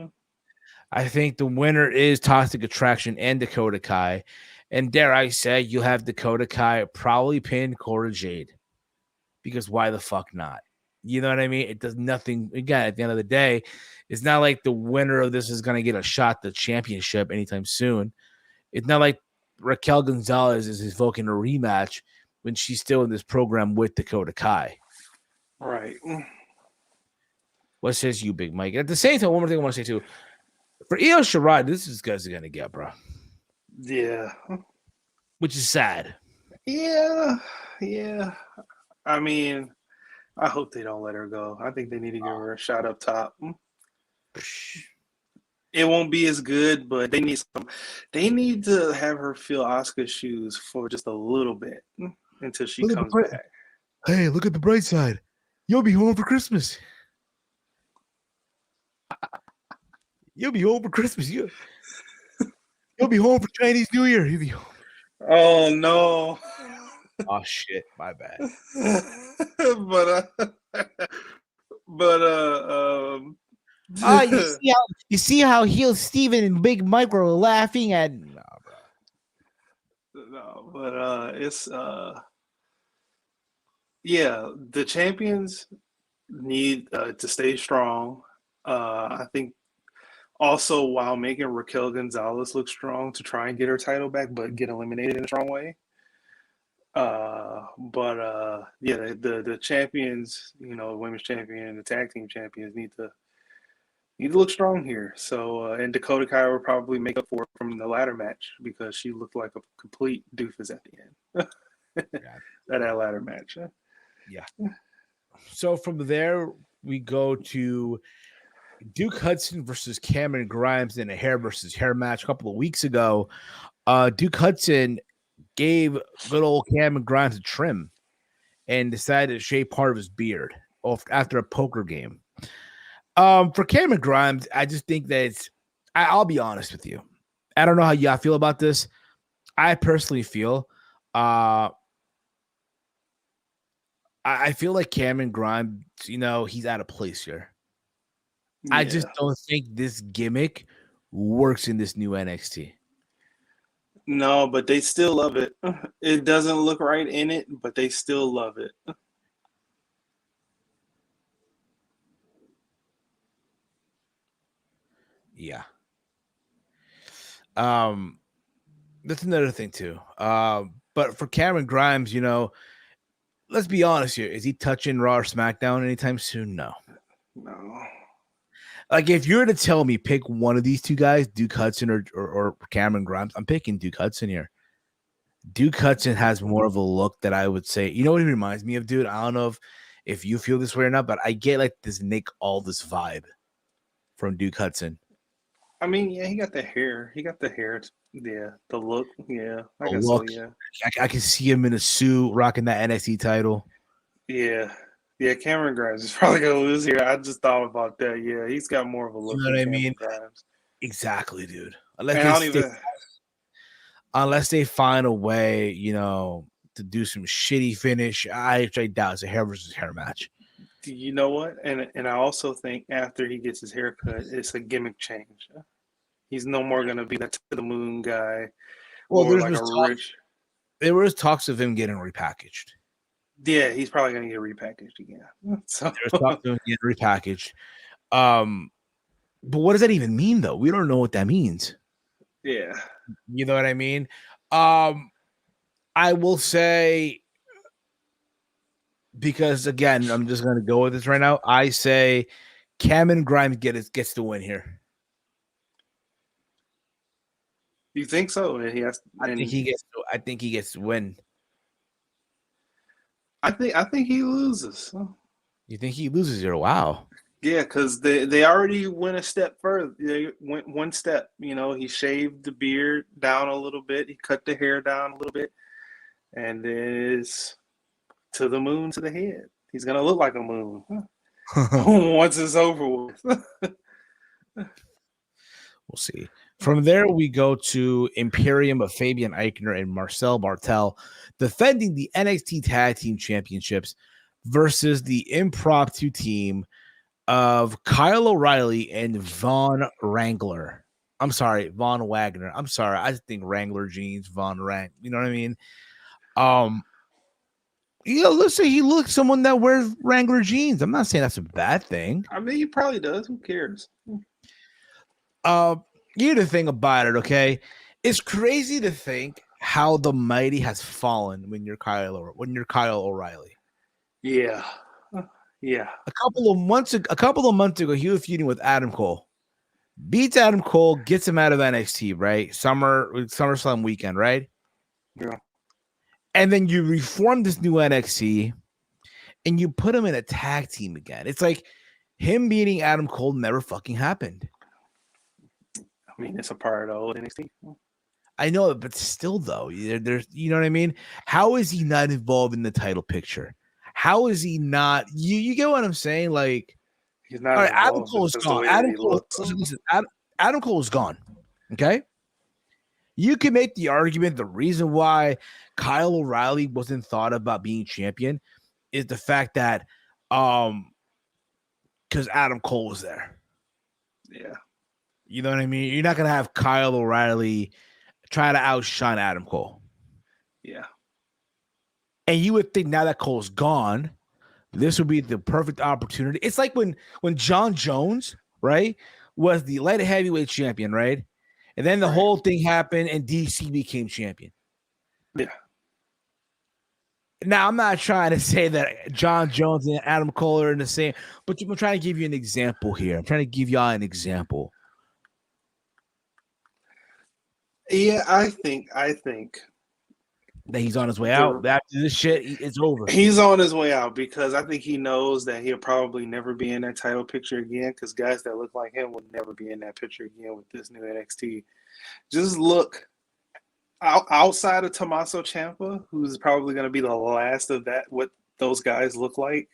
I think the winner is Toxic Attraction and Dakota Kai. And dare I say, you'll have Dakota Kai probably pin Cora Jade. Because why the fuck not? You know what I mean? It does nothing. Again, at the end of the day, it's not like the winner of this is going to get a shot at the championship anytime soon. It's not like Raquel Gonzalez is invoking a rematch when she's still in this program with Dakota Kai. Right. What says you, Big Mike? At the same time, one more thing I want to say too. For Io Shirai, this is guys are going to get, bro. Yeah. Which is sad. Yeah. Yeah. I mean, I hope they don't let her go. I think they need to give her a shot up top. It won't be as good, but they need to have her feel Asuka's shoes for just a little bit until she comes back. Hey, look at the bright side. You'll be home for Christmas. You'll be home for Christmas. You'll be home for Chinese New Year. You'll be home. Oh no. Oh shit, my bad. You see how Heel Steven and Big Mike were laughing at it's yeah, the champions need to stay strong. I think also while making Raquel Gonzalez look strong to try and get her title back, but get eliminated in a strong way. The champions, the women's champion and the tag team champions need to look strong here. So and Dakota Kai will probably make up for it from the ladder match because she looked like a complete doofus at the end. that ladder match. Yeah. So from there we go to Duke Hudson versus Cameron Grimes in a hair versus hair match a couple of weeks ago. Duke Hudson gave good old Cameron Grimes a trim and decided to shave part of his beard after a poker game. For Cameron Grimes, I just think that I'll be honest with you. I don't know how y'all feel about this. I personally feel I feel like Cameron Grimes, he's out of place here. Yeah. I just don't think this gimmick works in this new NXT. No, but they still love it. It doesn't look right in it, but they still love it. Yeah. That's another thing too. But for Cameron Grimes, let's be honest here. Is he touching Raw or SmackDown anytime soon? No. Like, if you were to tell me pick one of these two guys, Duke Hudson or Cameron Grimes, I'm picking Duke Hudson here. Duke Hudson has more of a look that I would say, you know what he reminds me of, dude? I don't know if you feel this way or not, but I get like this Nick Aldis vibe from Duke Hudson. I mean, yeah, he got the hair. Yeah, the look. Yeah, I guess so, yeah. I can see him in a suit rocking that NXT title. Yeah. Yeah, Cameron Grimes is probably going to lose here. I just thought about that. Yeah, he's got more of a look. You know what I mean? Grimes. Exactly, dude. Unless they find a way, to do some shitty finish, I doubt it's a hair versus hair match. You know what? And I also think after he gets his haircut, it's a gimmick change. He's no more going to be that to the moon guy. Well, there was talks of him getting repackaged. Yeah, he's probably going to get repackaged again. So there's talk of him getting repackaged. But what does that even mean, though? We don't know what that means. Yeah. You know what I mean? I will say, because again, I'm just going to go with this right now. I say Cameron Grimes gets the win here. You think so? I think he gets the win. I think he loses. You think he loses here? Wow. Yeah, because they already went a step further. They went one step. He shaved the beard down a little bit. He cut the hair down a little bit. And then it's to the moon, to the head. He's going to look like a moon once it's over with. We'll see. From there, we go to Imperium of Fabian Eichner and Marcel Bartel defending the NXT Tag Team Championships versus the impromptu team of Kyle O'Reilly and Von Wagner. I'm sorry, I just think Wrangler jeans, Von Wrangler. You know what I mean? Let's say he looks someone that wears Wrangler jeans. I'm not saying that's a bad thing. I mean, he probably does. Who cares? Here's the thing about it, okay? It's crazy to think how the mighty has fallen when you're Kyle O'Reilly. Yeah. Yeah. A couple of months ago, he was feuding with Adam Cole. Beats Adam Cole, gets him out of NXT, right? SummerSlam weekend, right? Yeah. And then you reform this new NXT and you put him in a tag team again. It's like him beating Adam Cole never fucking happened. I mean, it's a part of the old NXT. I know, but still, though, there's, you know what I mean? How is he not involved in the title picture? How is he not? You get what I'm saying? Like, He's not. all right, Adam involved, Cole is it's just the gone. way that he looks. Adam Cole is gone. Okay. You can make the argument the reason why Kyle O'Reilly wasn't thought about being champion is the fact that because Adam Cole was there. Yeah. You know what I mean? You're not gonna have Kyle O'Reilly try to outshine Adam Cole. Yeah. And you would think now that Cole's gone, this would be the perfect opportunity. It's like when John Jones, right, was the light heavyweight champion, right? And then the whole thing happened and DC became champion. Yeah. Now, I'm not trying to say that John Jones and Adam Cole are in the same, but I'm trying to give you an example here. I'm trying to give y'all an example. Yeah, I think That he's on his way out. After this shit, it's over. he's on his way out because I think he knows that he'll probably never be in that title picture again because guys that look like him will never be in that picture again with this new NXT. Just look outside of Tommaso Ciampa, who's probably going to be the last of that, what those guys look like,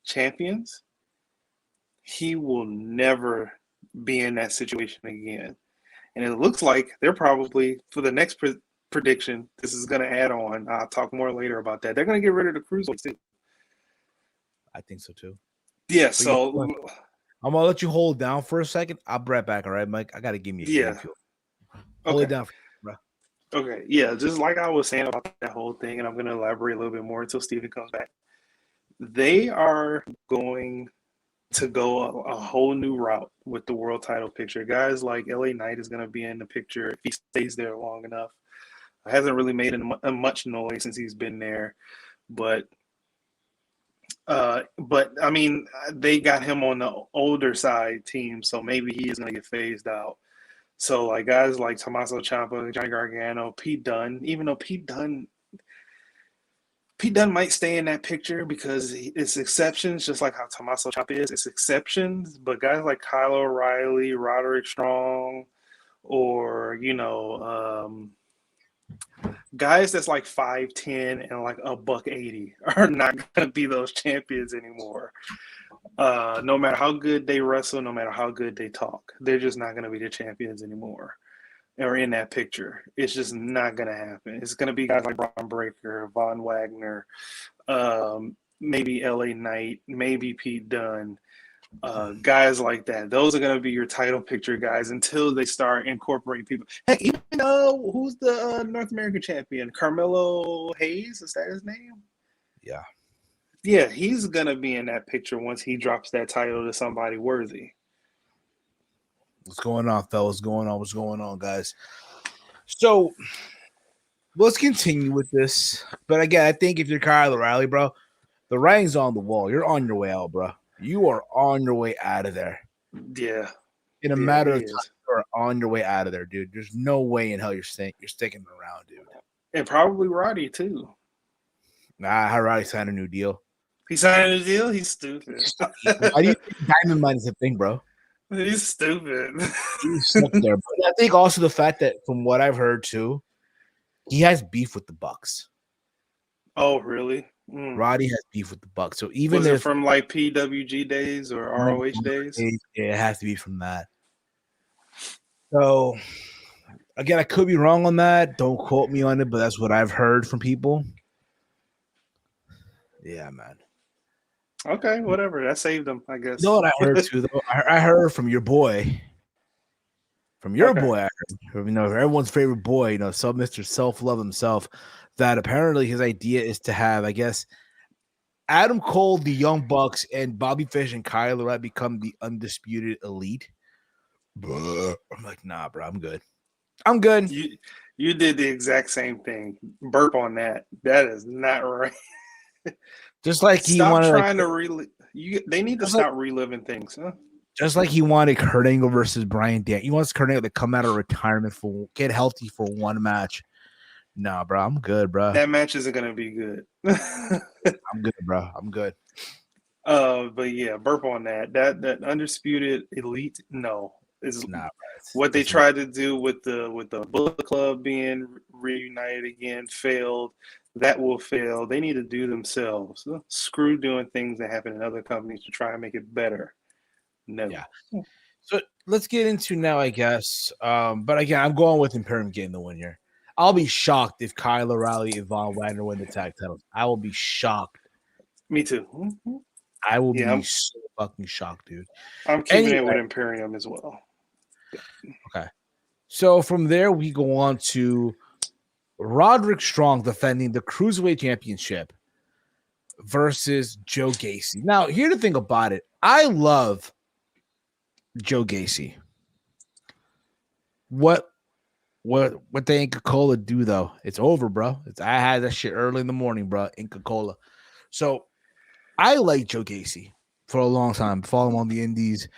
champions. He will never be in that situation again. And it looks like they're probably, for the next prediction, this is going to add on. I'll talk more later about that. They're going to get rid of the cruiserweights too. I think so too. Yeah, so I'm gonna let you hold down for a second. I'll be right back. All right, Mike. I gotta give me a fuel. Hold it down, bro. Okay, yeah, just like I was saying about that whole thing, and I'm going to elaborate a little bit more until Steven comes back. They are going to go a whole new route with the world title picture. Guys like LA Knight is going to be in the picture if he stays there long enough. Hasn't really made much noise since he's been there, but I mean, they got him on the older side team, so maybe he is going to get phased out. So like guys like Tommaso Ciampa, Johnny Gargano, Pete Dunne, even though Pete Dunne might stay in that picture because it's exceptions, just like how Tommaso Ciampa is. It's exceptions, but guys like Kyle O'Reilly, Roderick Strong, or guys that's like 5'10" and like $180 are not going to be those champions anymore. No matter how good they wrestle, no matter how good they talk, they're just not going to be the champions anymore or in that picture. It's just not going to happen. It's going to be guys like Braun Breaker, Von Wagner, maybe LA Knight, maybe Pete Dunne, guys like that. Those are going to be your title picture guys until they start incorporating people. Heck, even who's the North American champion? Carmelo Hayes? Is that his name? Yeah. Yeah, he's going to be in that picture once he drops that title to somebody worthy. What's going on, fellas? What's going on, guys? So let's continue with this. But again, I think if you're Kyle O'Reilly, bro, the writing's on the wall. You're on your way out, bro. You are on your way out of there. Yeah. In a matter of time, you are on your way out of there, dude. There's no way in hell you're sticking around, dude. And probably Roddy, too. Nah, Roddy signed a new deal. He signed a deal? He's stupid. Why do you think Diamond Mine is a thing, bro? He's stupid. He's stuck there. But I think also the fact that, from what I've heard, too, he has beef with the Bucks. Oh, really? Roddy has beef with the Bucks. So even was it from like PWG days or ROH days? Yeah, it has to be from that. So again, I could be wrong on that. Don't quote me on it, but that's what I've heard from people. Yeah, man. Okay, whatever. That saved him, I guess. You know what I heard too, though? I heard from your boy. From your boy, I heard, everyone's favorite boy, Mr. Self-Love himself, that apparently his idea is to have, I guess, Adam Cole, the Young Bucks, and Bobby Fish and Kyle O'Reilly become the undisputed elite. I'm like, nah, bro, I'm good. I'm good. You did the exact same thing. Burp on that. That is not right. Just like he Stop wanted, trying to relive. They need to stop reliving things, huh? just like he wanted Kurt Angle versus Bryan Danielson. He wants Kurt Angle to come out of retirement get healthy for one match. Nah, bro, I'm good, bro. That match isn't gonna be good. I'm good, bro. I'm good. But yeah, burp on that. That undisputed elite, no, is what they tried to do with the Bullet Club being reunited again failed. That will fail. They need to do themselves. Screw doing things that happen in other companies to try and make it better. No. Yeah. So let's get into now, I guess. But again, I'm going with Imperium getting the win here. I'll be shocked if Kyle O'Reilly and Von Wagner win the tag titles. I will be shocked. Me too. I will be so fucking shocked, dude. I'm keeping it with Imperium as well. Okay. So from there, we go on to Roderick Strong defending the Cruiserweight Championship versus Joe Gacy. Now, here's the thing about it. I love Joe Gacy. What the Inca Cola do, though? It's over, bro. I had that shit early in the morning, bro. Inca Cola. So I like Joe Gacy for a long time. Follow him on the indies.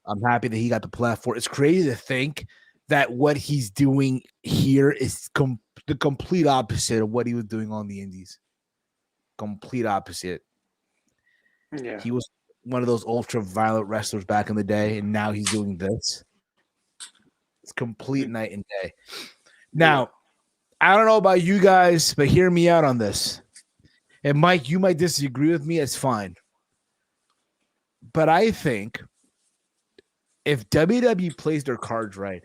I'm happy that he got the platform. It's crazy to think that what he's doing here is the complete opposite of what he was doing on the indies. Complete opposite. Yeah. He was one of those ultra violent wrestlers back in the day, and now he's doing this. It's complete night and day. Now, I don't know about you guys, but hear me out on this. And Mike, you might disagree with me. It's fine. But I think if WWE plays their cards right,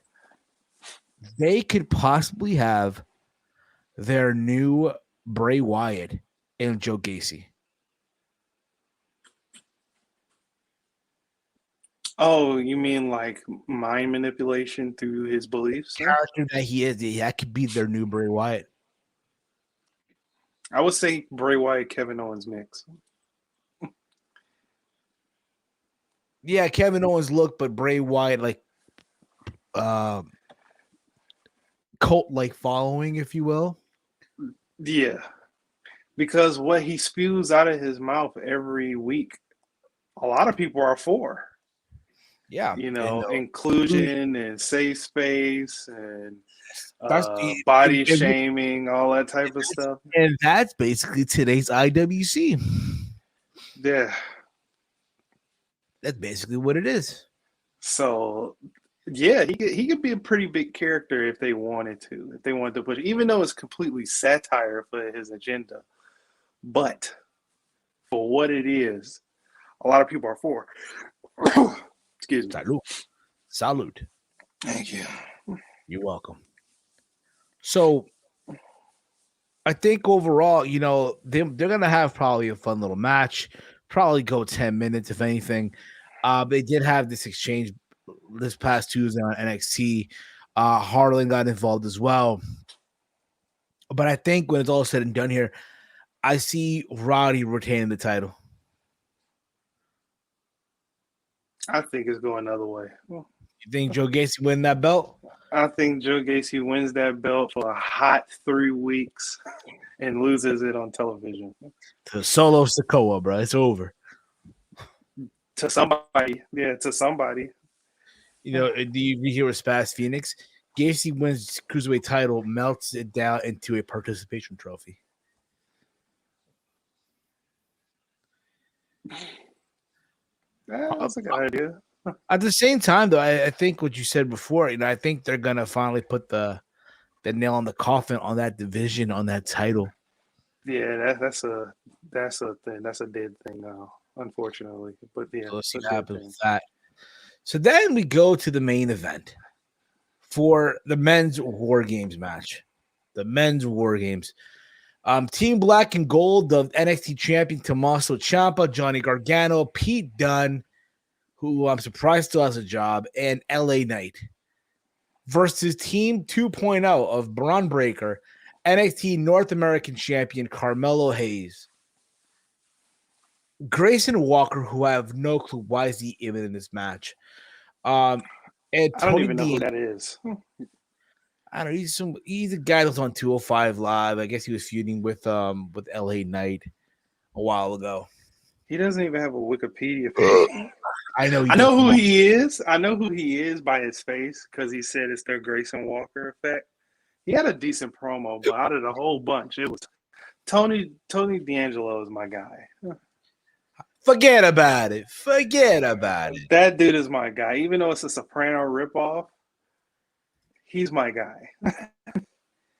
they could possibly have their new Bray Wyatt and Joe Gacy. Oh, you mean like mind manipulation through his beliefs? Character that he is, that could be their new Bray Wyatt. I would say Bray Wyatt, Kevin Owens mix. Yeah, Kevin Owens look, but Bray Wyatt like cult-like following, if you will. Yeah. Because what he spews out of his mouth every week, a lot of people are for. Yeah. You know, inclusion and safe space and body shaming, all that type of stuff. And that's basically today's IWC. Yeah. That's basically what it is. So, yeah, he could be a pretty big character if they wanted to. If they wanted to push it, even though it's completely satire for his agenda. But for what it is, a lot of people are for. Excuse me. Salute. Thank you. You're welcome. So I think overall, you know, they're going to have probably a fun little match, probably go 10 minutes, if anything. They did have this exchange this past Tuesday on NXT. Harlan got involved as well. But I think when it's all said and done here, I see Roddy retaining the title. I think it's going another way. You think Joe Gacy win that belt? I think Joe Gacy wins that belt for a hot 3 weeks and loses it on television. To Solo Sikoa, bro. It's over. To somebody. Yeah, to somebody. You know, do you hear with Spaz Phoenix? Gacy wins Cruiserweight title, melts it down into a participation trophy. That's a good idea. At the same time, though, I think what you said before, you know, I think they're gonna finally put the nail on the coffin on that division, on that title. Yeah, that's a thing. That's a dead thing now, unfortunately. But yeah, so let's see what happens with that. So then we go to the main event for the men's WarGames match. The men's WarGames. Team Black and Gold, the NXT champion Tommaso Ciampa, Johnny Gargano, Pete Dunne, who I'm surprised still has a job, and LA Knight versus Team 2.0 of Braun Breaker, NXT North American champion Carmelo Hayes. Grayson Walker, who I have no clue why is he even in this match. And I don't Tony even know who D. that is. I don't know. He's a guy that was on 205 Live. I guess he was feuding with LA Knight a while ago. He doesn't even have a Wikipedia page. I know. I know who he is. I know who he is by his face because he said it's their Grayson Walker effect. He had a decent promo, but out of the whole bunch, it was Tony D'Angelo is my guy. Forget about it. Forget about it. That dude is my guy. Even though it's a Soprano ripoff, he's my guy.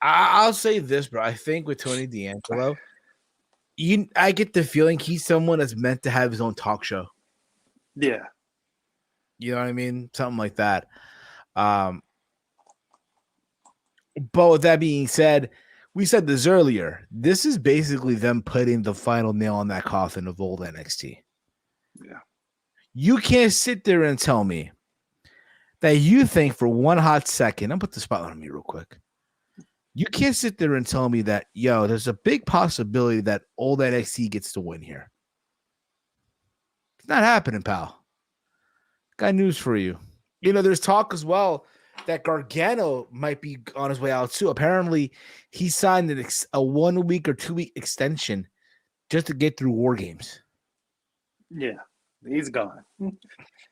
I'll say this, bro. I think with Tony D'Angelo, I get the feeling he's someone that's meant to have his own talk show. Yeah. You know what I mean? Something like that. But with that being said, we said this earlier. This is basically them putting the final nail on that coffin of old NXT. Yeah. You can't sit there and tell me that you think for one hot second, I'll put the spotlight on me real quick. You can't sit there and tell me that, there's a big possibility that old NXT gets to win here. It's not happening, pal. Got news for you. There's talk as well that Gargano might be on his way out too. Apparently, he signed a 1 week or 2 week extension just to get through WarGames. Yeah, he's gone.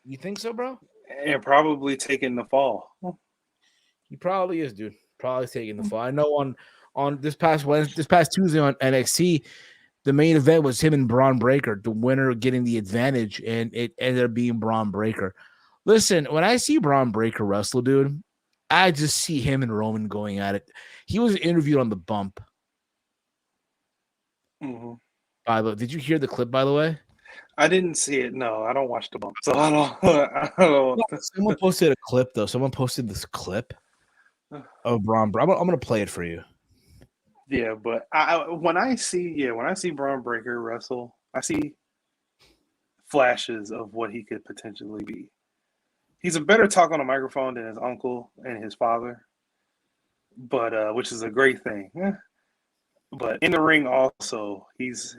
You think so, bro? And probably taking the fall. He probably is, dude. Probably taking the fall. I know on this past Tuesday on NXT, the main event was him and Braun Breaker, the winner getting the advantage, and it ended up being Braun Breaker. Listen, when I see Braun Breaker wrestle, dude, I just see him and Roman going at it. He was interviewed on The Bump. Mm-hmm. By the way, did you hear the clip, by the way? I didn't see it. No, I don't watch The Bump, so I don't. Someone posted a clip, though. Someone posted this clip of Braun. I'm going to play it for you. Yeah, but when I see Braun Breaker wrestle, I see flashes of what he could potentially be. He's a better talk on a microphone than his uncle and his father, but which is a great thing. But in the ring, also, he's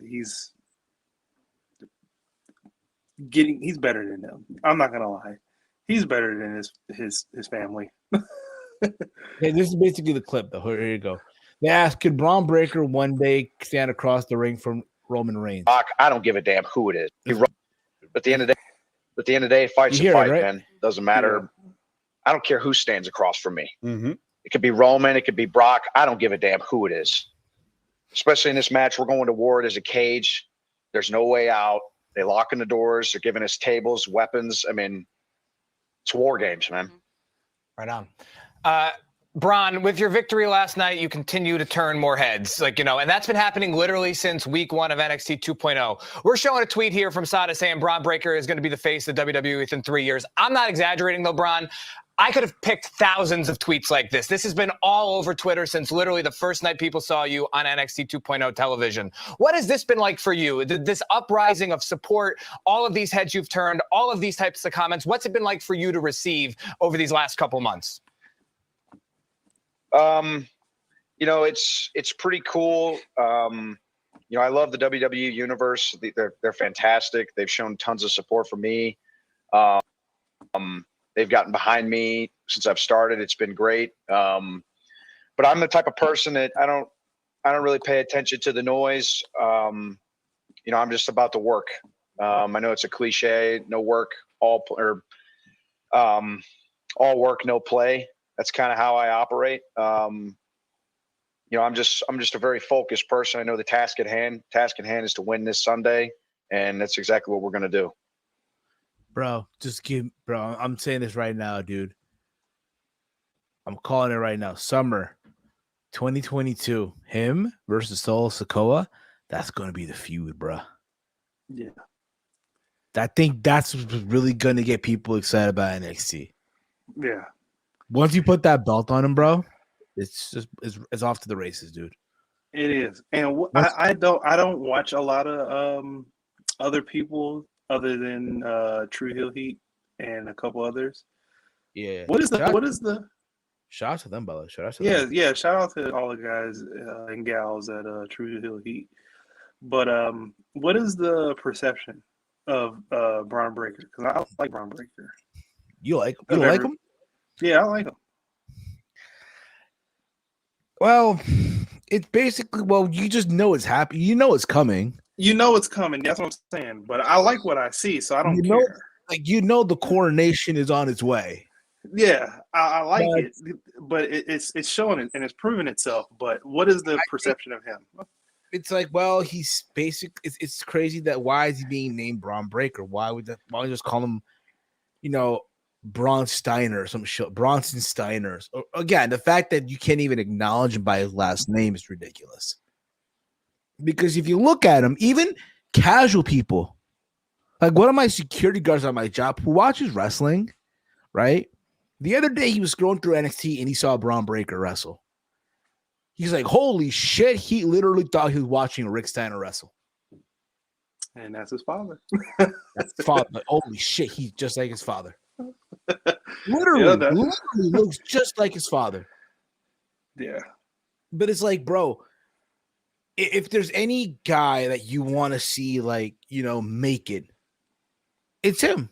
better than them. I'm not gonna lie, he's better than his family. Hey, this is basically the clip, though. Here you go. They asked, could Braun Breaker one day stand across the ring from Roman Reigns? I don't give a damn who it is. But at the end of the day, fight's a fight, right? Man. Doesn't matter. Yeah. I don't care who stands across from me. Mm-hmm. It could be Roman. It could be Brock. I don't give a damn who it is. Especially in this match, we're going to war. There's a cage. There's no way out. They lock in the doors. They're giving us tables, weapons. I mean, it's WarGames, man. Right on. Braun, with your victory last night, you continue to turn more heads, and that's been happening literally since week 1 of NXT 2.0. We're showing a tweet here from Sada saying Braun Breaker is going to be the face of WWE within 3 years. I'm not exaggerating, though, Braun. I could have picked thousands of tweets like this. This has been all over Twitter since literally the first night people saw you on NXT 2.0 television. What has this been like for you? This uprising of support, all of these heads you've turned, all of these types of comments. What's it been like for you to receive over these last couple months? It's pretty cool. I love the WWE universe. They're fantastic. They've shown tons of support for me. They've gotten behind me since I've started. It's been great. But I'm the type of person that I don't really pay attention to the noise. I'm just about the work. I know it's a cliche, no work, all work, no play. That's kind of how I operate. I'm just a very focused person. I know the task at hand. Task at hand is to win this Sunday, and that's exactly what we're going to do. Bro, I'm saying this right now, dude. I'm calling it right now. Summer 2022, him versus Solo Sikoa, that's going to be the feud, bro. Yeah. I think that's what's really going to get people excited about NXT. Yeah. Once you put that belt on him, bro, it's off to the races, dude. It is, and I don't watch a lot of other people other than True Hill Heat and a couple others. Yeah. What is the? Shout out to them, brother. Shout out to them. Yeah. Shout out to all the guys and gals at True Hill Heat. But what is the perception of Braun Breaker? Because I like Braun Breaker. You don't like him? Yeah, I like him. Well, it's basically you just know it's happening. You know it's coming. You know it's coming. That's what I'm saying. But I like what I see, so I don't care. The coronation is on its way. Yeah, I like it, but it's showing it and it's proving itself. But what is the perception of him? It's like, he's basic. It's crazy that why is he being named Braun Breaker? Why would just call him, Braun Steiner or some shit, Bronson Steiners? Again, the fact that you can't even acknowledge him by his last name is ridiculous. Because if you look at him, even casual people, like one of my security guards on my job who watches wrestling, right? The other day he was scrolling through NXT and he saw Braun Breaker wrestle. He's like, holy shit, he literally thought he was watching Rick Steiner wrestle. And that's his father. That's his father. Like, holy shit, he's just like his father. Literally looks just like his father. Yeah. But it's like, bro, if there's any guy that you want to see, make it, it's him.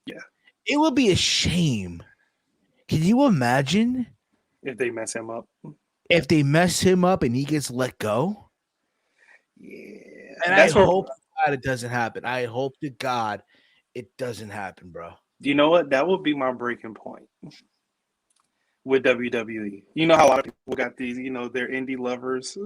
Yeah. It would be a shame. Can you imagine if they mess him up? If they mess him up and he gets let go? Yeah. And I hope to God it doesn't happen. I hope to God it doesn't happen, bro. You know what? That would be my breaking point with WWE. You know how a lot of people got these, their indie lovers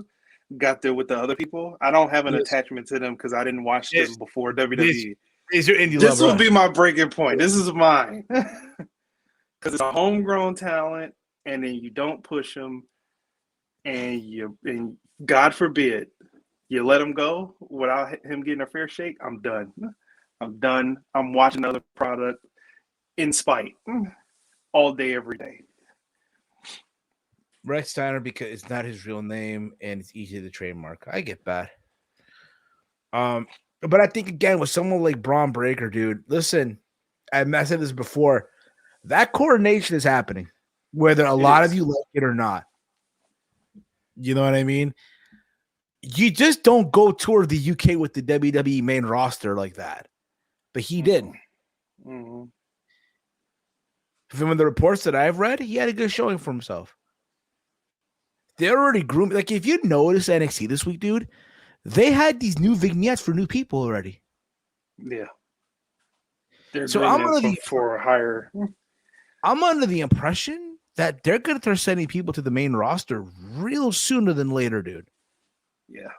got there with the other people? I don't have an attachment to them because I didn't watch them before WWE. Is your indie This lover? will be my breaking point. This is mine. Because it's a homegrown talent, and then you don't push them, and God forbid you let him go without him getting a fair shake. I'm done. I'm watching another product in spite all day, every day. Rex Steiner, because it's not his real name and it's easy to trademark. I get that. But I think again with someone like Braun Breaker, dude, listen, I said this before. That coordination is happening, whether a lot of you like it or not. You know what I mean? You just don't go tour the UK with the WWE main roster like that. But he did. Mm-hmm. From the reports that I've read, he had a good showing for himself. They're already grooming. Like, if you notice NXT this week, dude, they had these new vignettes for new people already. Yeah. They're so I'm under for higher. I'm under the impression that they're going to start sending people to the main roster real sooner than later, dude. Yeah.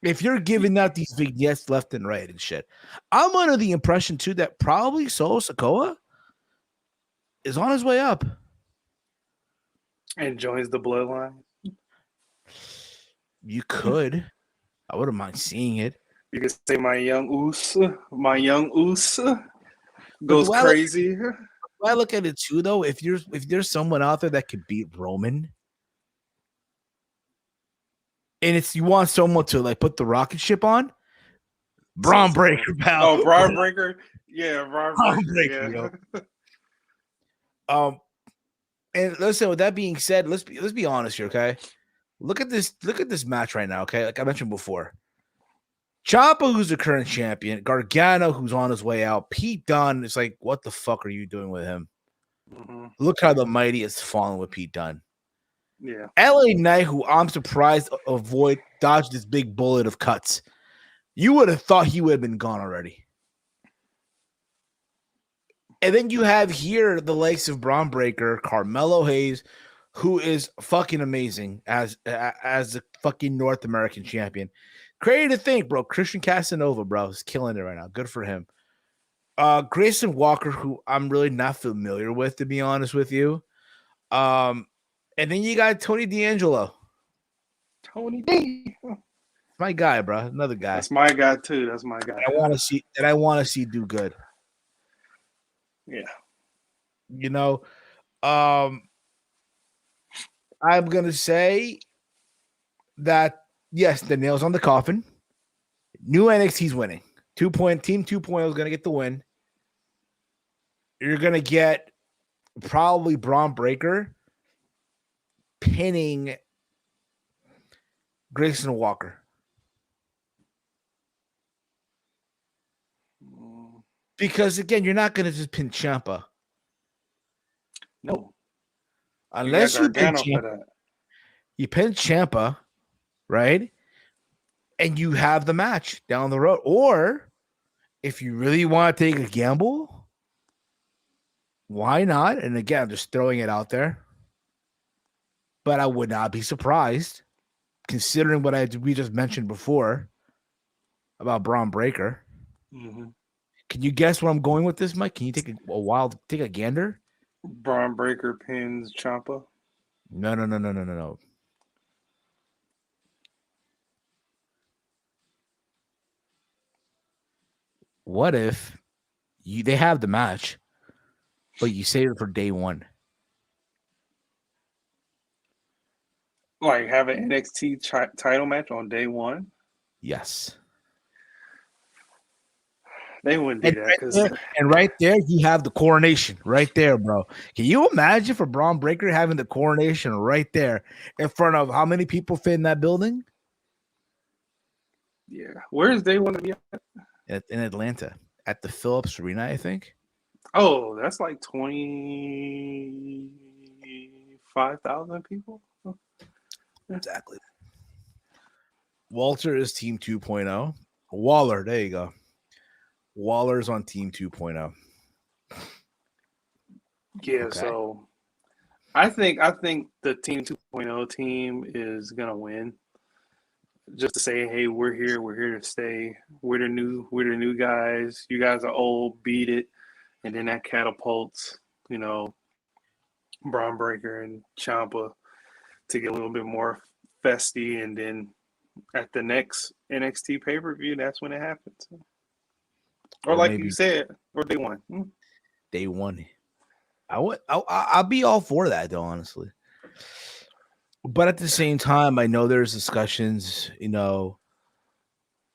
If you're giving out these vignettes left and right and shit, I'm under the impression too that probably Solo Sikoa is on his way up and joins the bloodline. You could. I wouldn't mind seeing it. You could say my young Oos goes crazy. I look at it too, though. If there's someone out there that could beat Roman, and you want someone to like put the rocket ship on, Braun Breaker, pal. Oh, Braun Breaker, yeah, Braun Breaker. Yeah. And listen. With that being said, let's be honest here, okay? Look at this match right now, okay? Like I mentioned before, Ciampa, who's the current champion, Gargano, who's on his way out, Pete Dunne. It's like, what the fuck are you doing with him? Mm-hmm. Look how the mighty has fallen with Pete Dunne. Yeah. LA Knight, who I'm surprised dodged this big bullet of cuts. You would have thought he would have been gone already. And then you have here the likes of Braun Breaker, Carmelo Hayes, who is fucking amazing as the fucking North American champion. Crazy to think, bro. Christian Casanova, bro, is killing it right now. Good for him. Grayson Walker, who I'm really not familiar with, to be honest with you. And then you got Tony D'Angelo. Tony D. My guy, bro. Another guy. That's my guy too. That's my guy. I want to see do good. Yeah. You know, I'm gonna say that yes, the nail's on the coffin. New NXT's winning. Team 2.0 is gonna get the win. You're gonna get probably Braun Breaker pinning Grayson Walker. Because again, you're not going to just pin Ciampa No, unless you you got pin Gargano for Ciampa. that. You pin Ciampa, right? And you have the match down the road. Or if you really want to take a gamble, why not? And again, I'm just throwing it out there. But I would not be surprised, considering what we just mentioned before about Braun Breaker. Mm-hmm. Can you guess where I'm going with this, Mike? Can you take take a gander? Braun Breaker pins Ciampa. No. What if they have the match, but you save it for day one? Like have an NXT title match on day one? Yes. They wouldn't do that because And right there, you have the coronation right there, bro. Can you imagine for Braun Breaker having the coronation right there in front of how many people fit in that building? yeah. Where is day one to be at? In Atlanta at the Phillips Arena, I think. Oh, that's like 25,000 people. Exactly. Walter is Team 2.0. Waller, there you go. Waller's on Team 2.0. Yeah, Okay. so I think the Team 2.0 team is gonna win. Just to say, hey, we're here to stay. We're the new guys. You guys are old, beat it, and then that catapults, Braun Breaker and Ciampa to get a little bit more festy, and then at the next NXT pay-per-view, that's when it happens. Or like you said, or day one. Day one. I'll be all for that, though, honestly. But at the same time, I know there's discussions,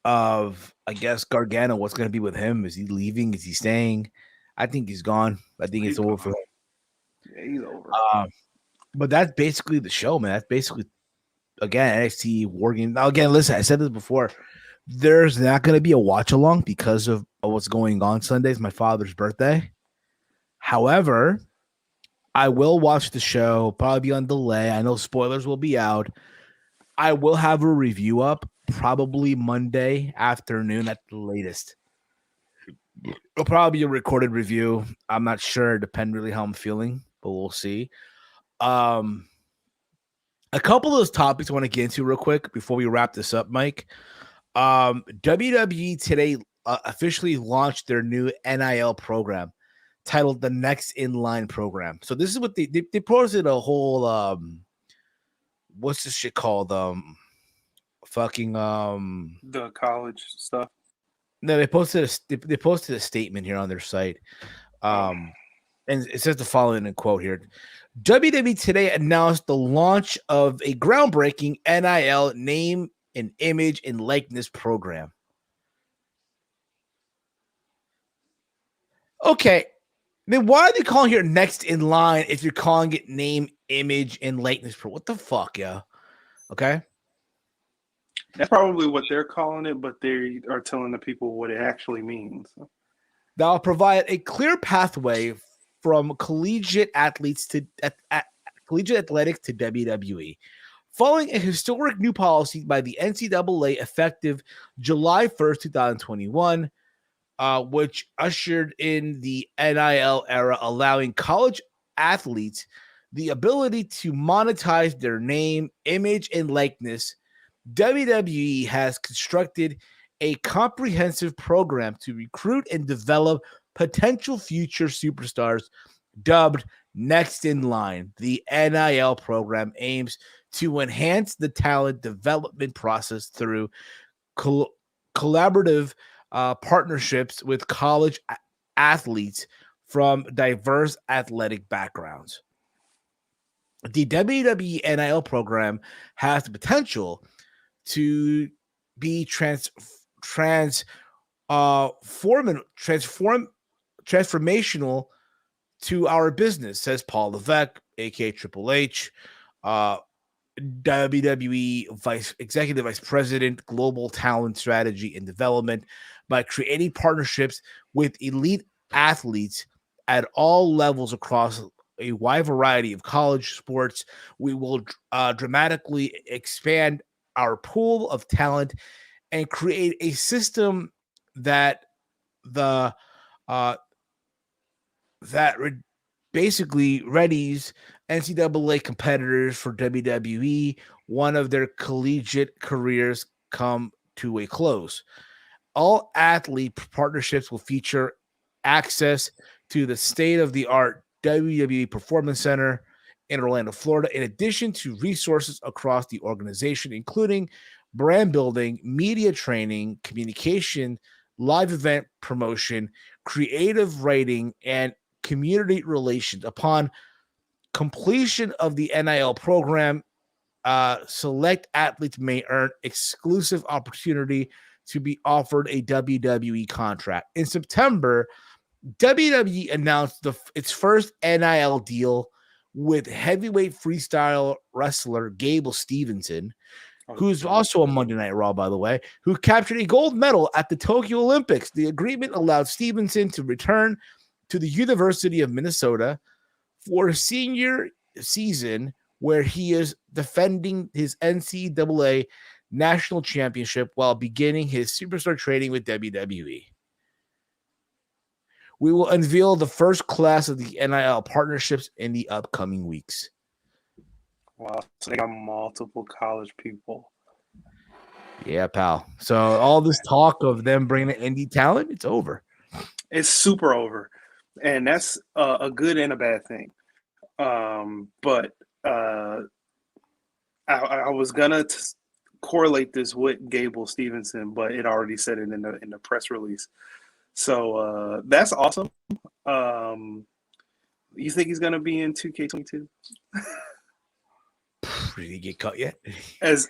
of, I guess, Gargano. What's going to be with him? Is he leaving? Is he staying? I think he's gone. I think it's over for him. Yeah, he's over. But that's basically the show, man. That's basically, again, NXT WarGames. Now, again, listen, I said this before. There's not going to be a watch along because of what's going on Sunday. It's my father's birthday. However, I will watch the show, probably be on delay. I know spoilers will be out. I will have a review up probably Monday afternoon at the latest. It'll probably be a recorded review. I'm not sure. Depend really how I'm feeling, but we'll see. A couple of those topics I want to get into real quick before we wrap this up, Mike. WWE today officially launched their new NIL program titled the Next in Line program. So this is what they posted a whole what's this shit called? The college stuff. No, they posted a statement here on their site. And it says the following in quote here. WWE today announced the launch of a groundbreaking NIL name and image and likeness program. Okay. Then why are they calling here next in line if you're calling it name, image, and likeness? What the fuck, yeah? Okay. That's probably what they're calling it, but they are telling the people what it actually means. That'll provide a clear pathway from collegiate athletics to WWE. Following a historic new policy by the NCAA effective July 1st, 2021, which ushered in the NIL era, allowing college athletes the ability to monetize their name, image, and likeness, WWE has constructed a comprehensive program to recruit and develop potential future superstars dubbed Next in Line. The NIL program aims to enhance the talent development process through collaborative partnerships with college athletes from diverse athletic backgrounds. The WWE NIL program has the potential to be transformational to our business, says Paul Levesque, aka Triple H, WWE Executive Vice President, Global Talent Strategy and Development, by creating partnerships with elite athletes at all levels across a wide variety of college sports. We will dramatically expand our pool of talent and create a system that basically readies NCAA competitors for WWE. One of their collegiate careers come to a close. All athlete partnerships will feature access to the state-of-the-art WWE Performance Center in Orlando, Florida, in addition to resources across the organization, including brand building, media training, communication, live event promotion, creative writing, and community relations. Upon completion of the NIL program, select athletes may earn exclusive opportunity to be offered a WWE contract. In September, WWE announced its first NIL deal with heavyweight freestyle wrestler Gable Stevenson, who's also on Monday Night Raw, by the way, who captured a gold medal at the Tokyo Olympics. The agreement allowed Stevenson to return to the University of Minnesota for a senior season where he is defending his NCAA national championship while beginning his superstar training with WWE. We will unveil the first class of the NIL partnerships in the upcoming weeks. Wow, so they got multiple college people. Yeah, pal. So all this talk of them bringing in indie talent, it's over. It's super over, and that's a good and a bad thing. But I was gonna correlate this with Gable Stevenson, but it already said it in the press release. So that's awesome. You think he's gonna be in 2K22? Did he get cut yet? As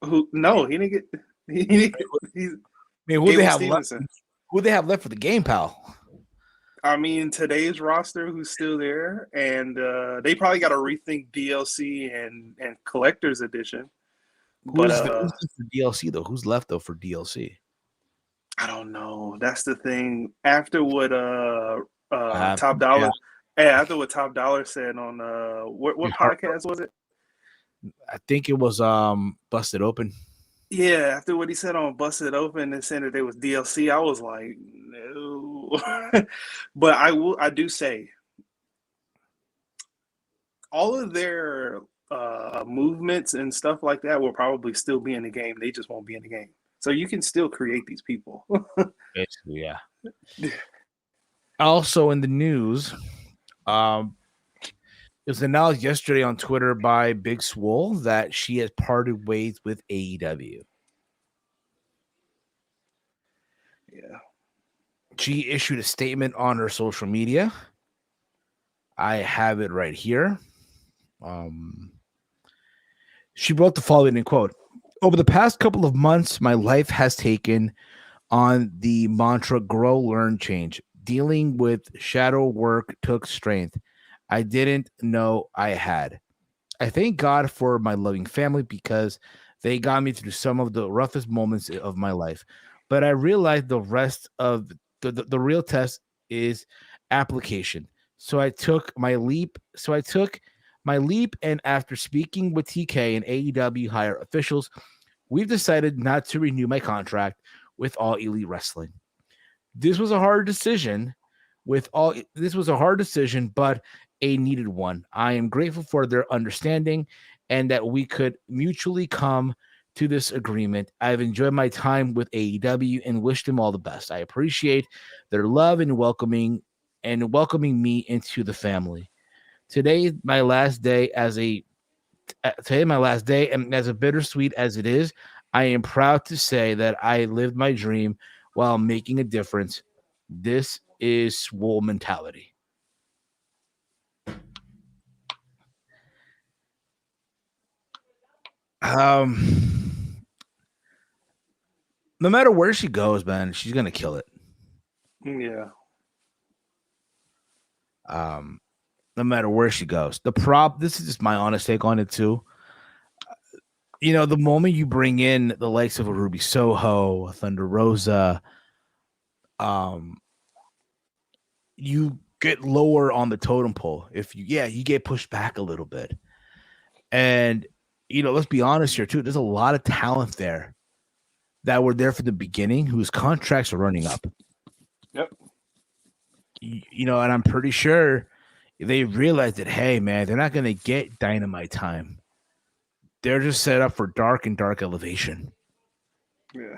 who? No, he didn't get. He's, I mean, who they have left? Who they have left for the game, pal? I mean, today's roster, who's still there, and they probably got to rethink DLC and collector's edition. Who's for DLC though? Who's left though for DLC? I don't know. That's the thing. After what Top Dollar, after what Top Dollar said on what podcast was it? I think it was Busted Open. Yeah, after what he said on Busted Open and saying that there was DLC, I was like, no. But I do say all of their movements and stuff like that will probably still be in the game. They just won't be in the game. So you can still create these people. Basically, yeah. Also in the news, it was announced yesterday on Twitter by Big Swole that she has parted ways with AEW. Yeah. She issued a statement on her social media. I have it right here. She wrote the following quote: "Over the past couple of months, my life has taken on the mantra grow, learn, change. Dealing with shadow work took strength I didn't know I had. I thank God for my loving family because they got me through some of the roughest moments of my life. But I realized the rest of the real test is application. So I took my leap. And after speaking with TK and AEW higher officials, we've decided not to renew my contract with All Elite Wrestling. This was a hard decision, but a needed one. I am grateful for their understanding and that we could mutually come to this agreement. I've enjoyed my time with AEW and wish them all the best. I appreciate their love and welcoming me into the family. Today, my last day, and as a bittersweet as it is, I am proud to say that I lived my dream while making a difference. This is Swole mentality." No matter where she goes, man, she's gonna kill it. Yeah. no matter where she goes. This is just my honest take on it too. The moment you bring in the likes of a Ruby Soho, a Thunder Rosa, you get lower on the totem pole. You get pushed back a little bit. And let's be honest here too. There's a lot of talent there that were there from the beginning whose contracts are running up. Yep. And I'm pretty sure they realized that, hey, man, they're not going to get Dynamite time. They're just set up for dark and dark elevation. Yeah.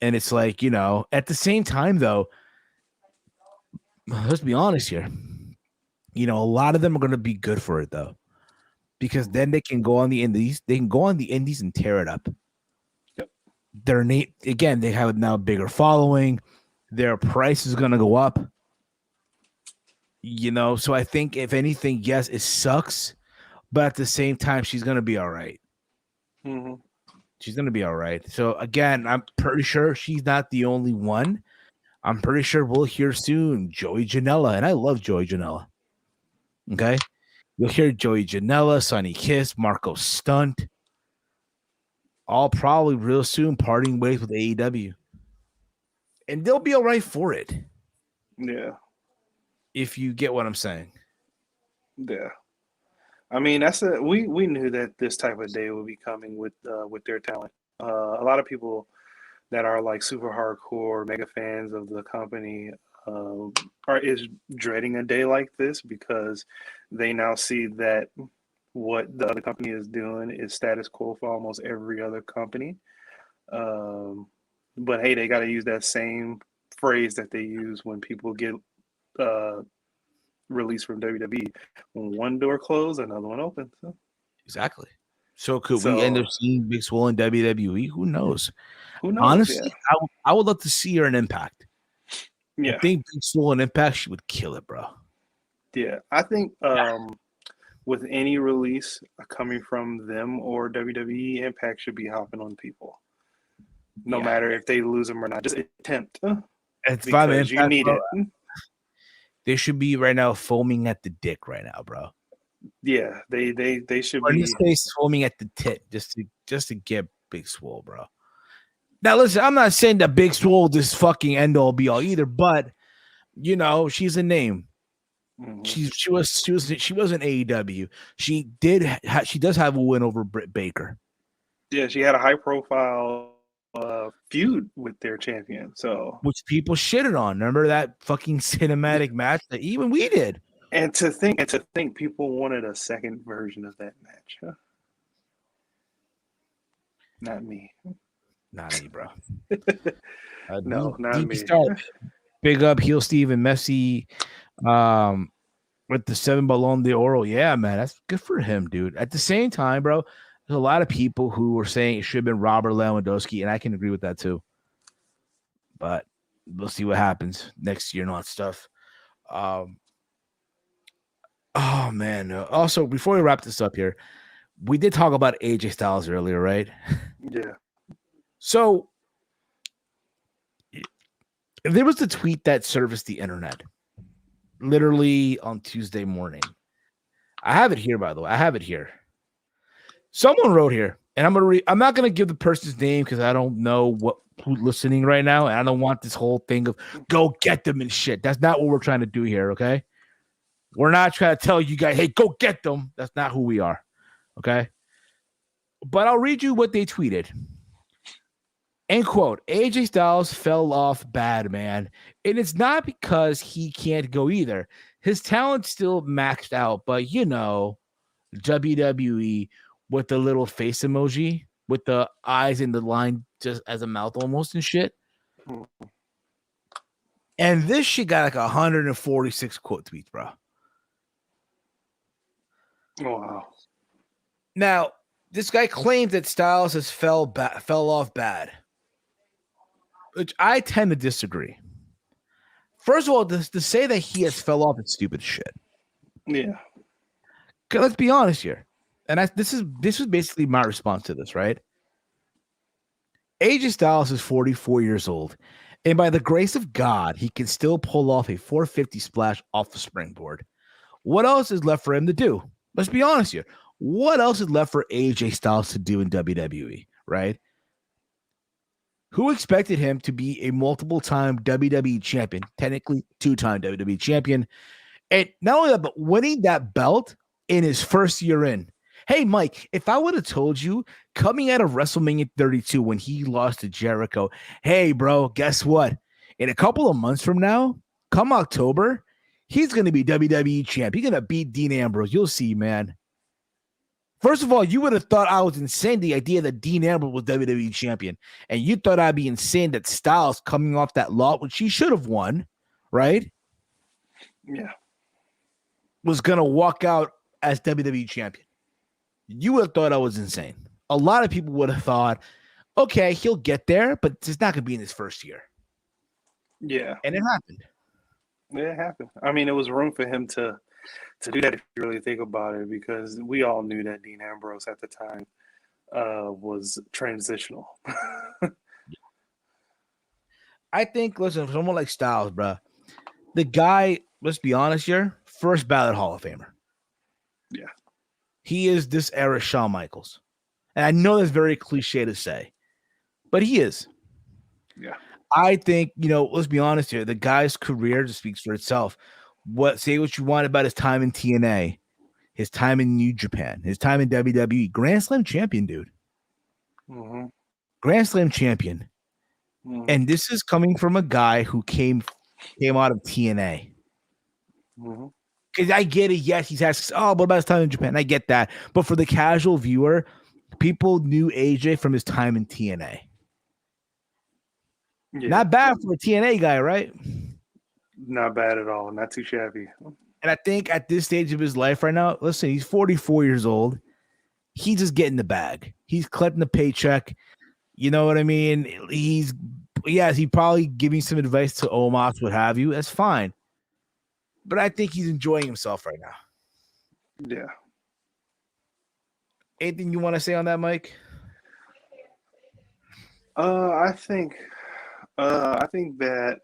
And it's like, at the same time, though, let's be honest here. A lot of them are going to be good for it, though, because then they can go on the indies. They can go on the indies and tear it up. Yep. They have now a bigger following. Their price is going to go up. So I think if anything, yes, it sucks, but at the same time, she's going to be all right. Mm-hmm. She's going to be all right. So again, I'm pretty sure she's not the only one. I'm pretty sure we'll hear soon Joey Janela, and I love Joey Janela. Okay? You'll hear Joey Janela, Sonny Kiss, Marco Stunt, all probably real soon parting ways with AEW. And they'll be all right for it. Yeah. If you get what I'm saying. Yeah. I mean, we knew that this type of day would be coming with their talent. A lot of people that are like super hardcore mega fans of the company is dreading a day like this because they now see that what the other company is doing is status quo for almost every other company. But hey, they got to use that same phrase that they use when people get released from WWE. When one door closed, another one opens. So. Exactly. So could we end up seeing Big Swole in WWE? Who knows? Who knows? Honestly, yeah. I would love to see her in Impact. Yeah. I think Big Swole in Impact, she would kill it, bro. Yeah. I think with any release coming from them or WWE, Impact should be hopping on people. No matter if they lose them or not. Just attempt. It's fine, Impact, you need bro. it. They should be right now foaming at the dick right now, bro. Yeah, they should or be. In this case, foaming at the tit just to get Big Swole, bro. Now, listen, I'm not saying that Big Swole this fucking end all be all either, but she's a name. Mm-hmm. She was an AEW. She does have a win over Britt Baker. Yeah, she had a high profile feud with their champion, so which people shitted on. Remember that fucking cinematic match that even we did. And to think people wanted a second version of that match. Huh? Not me. Not me, bro. No, not me. Big up Heel Steve and Messi with the 7 Ballon d'Oro. Yeah, man, that's good for him, dude. At the same time, bro, there's a lot of people who were saying it should have been Robert Lewandowski, and I can agree with that too. But we'll see what happens next year and all that stuff. Oh, man. Also, before we wrap this up here, we did talk about AJ Styles earlier, right? Yeah. So there was the tweet that surfaced the internet literally on Tuesday morning. I have it here, by the way. I have it here. Someone wrote here, and I'm not going to give the person's name because I don't know who's listening right now, and I don't want this whole thing of go get them and shit. That's not what we're trying to do here, okay? We're not trying to tell you guys, hey, go get them. That's not who we are, okay? But I'll read you what they tweeted. End quote, AJ Styles fell off bad, man. And it's not because he can't go either. His talent's still maxed out, but WWE with the little face emoji, with the eyes in the line just as a mouth almost and shit. And this shit got like 146 quote tweets, bro. Wow. Now, this guy claims that Styles has fell off bad, which I tend to disagree. First of all, to say that he has fell off is stupid shit. Yeah. Let's be honest here. And this is basically my response to this, right? AJ Styles is 44 years old, and by the grace of God, he can still pull off a 450 splash off the springboard. What else is left for him to do? Let's be honest here. What else is left for AJ Styles to do in WWE, right? Who expected him to be a multiple-time WWE champion, technically two-time WWE champion, and not only that, but winning that belt in his first year in? Hey, Mike, if I would have told you coming out of WrestleMania 32 when he lost to Jericho, hey, bro, guess what? In a couple of months from now, come October, he's going to be WWE champ. He's going to beat Dean Ambrose. You'll see, man. First of all, you would have thought I was insane, the idea that Dean Ambrose was WWE champion. And you thought I'd be insane that Styles coming off that lot, which he should have won, right? Yeah. Was going to walk out as WWE champion. You would have thought I was insane. A lot of people would have thought, okay, he'll get there, but it's not going to be in his first year. Yeah. And it happened. Yeah, it happened. I mean, it was room for him to do that if you really think about it, because we all knew that Dean Ambrose at the time was transitional. I think, listen, for someone like Styles, bro, the guy, let's be honest here, first ballot Hall of Famer. Yeah. He is this era Shawn Michaels. And I know that's very cliche to say, but he is. Yeah. I think, let's be honest here, the guy's career just speaks for itself. Say what you want about his time in TNA, his time in New Japan, his time in WWE. Grand Slam champion, dude. Mm-hmm. Grand Slam champion. Mm-hmm. And this is coming from a guy who came out of TNA. Mm-hmm. Because I get it, yes, he's asking, what about his time in Japan? I get that. But for the casual viewer, people knew AJ from his time in TNA. Yeah. Not bad for a TNA guy, right? Not bad at all. Not too shabby. And I think at this stage of his life right now, listen, he's 44 years old. He's just getting the bag. He's collecting the paycheck. You know what I mean? He's probably giving some advice to Omos, what have you. That's fine. But I think he's enjoying himself right now. Yeah. Anything you want to say on that, Mike? I think that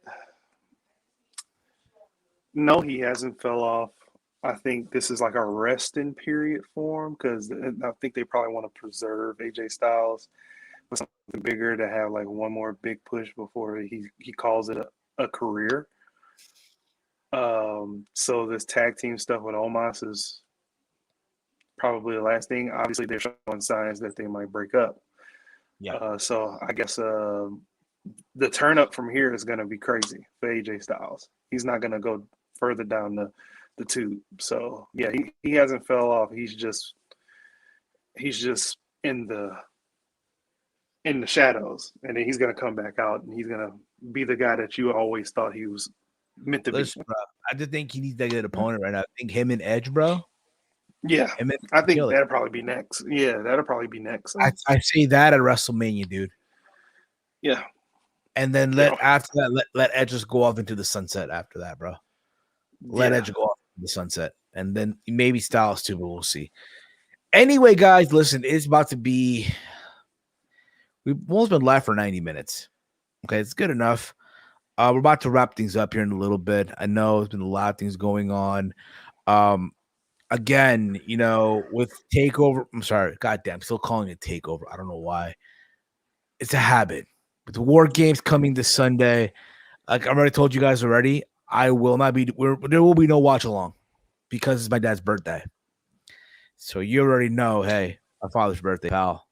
no, he hasn't fell off. I think this is like a resting period for him, because I think they probably want to preserve AJ Styles with something bigger to have like one more big push before he calls it a career. So this tag team stuff with Omos is probably the last thing. Obviously, they're showing signs that they might break up. Yeah. So I guess the turn up from here is going to be crazy for AJ Styles. He's not going to go further down the tube. So yeah, he hasn't fell off. He's just in the shadows, and then he's going to come back out, and he's going to be the guy that you always thought he was meant to be. Bro, I just think he needs a good opponent right now. I think him and Edge, bro. Yeah, I think that'll probably be next. Yeah, that'll probably be next. I say that at WrestleMania, dude. Yeah. And then after that, let Edge just go off into the sunset after that, bro. Let Edge go off into the sunset. And then maybe Styles too, but we'll see. Anyway, guys, listen, it's about to be – we've almost been live for 90 minutes. Okay, it's good enough. We're about to wrap things up here in a little bit. I know there's been a lot of things going on. Again, with TakeOver – I'm sorry. Goddamn, I'm still calling it TakeOver. I don't know why. It's a habit. With the WarGames coming this Sunday, like I already told you guys already, I will not be. There will be no watch along because it's my dad's birthday. So you already know, hey, my father's birthday, pal.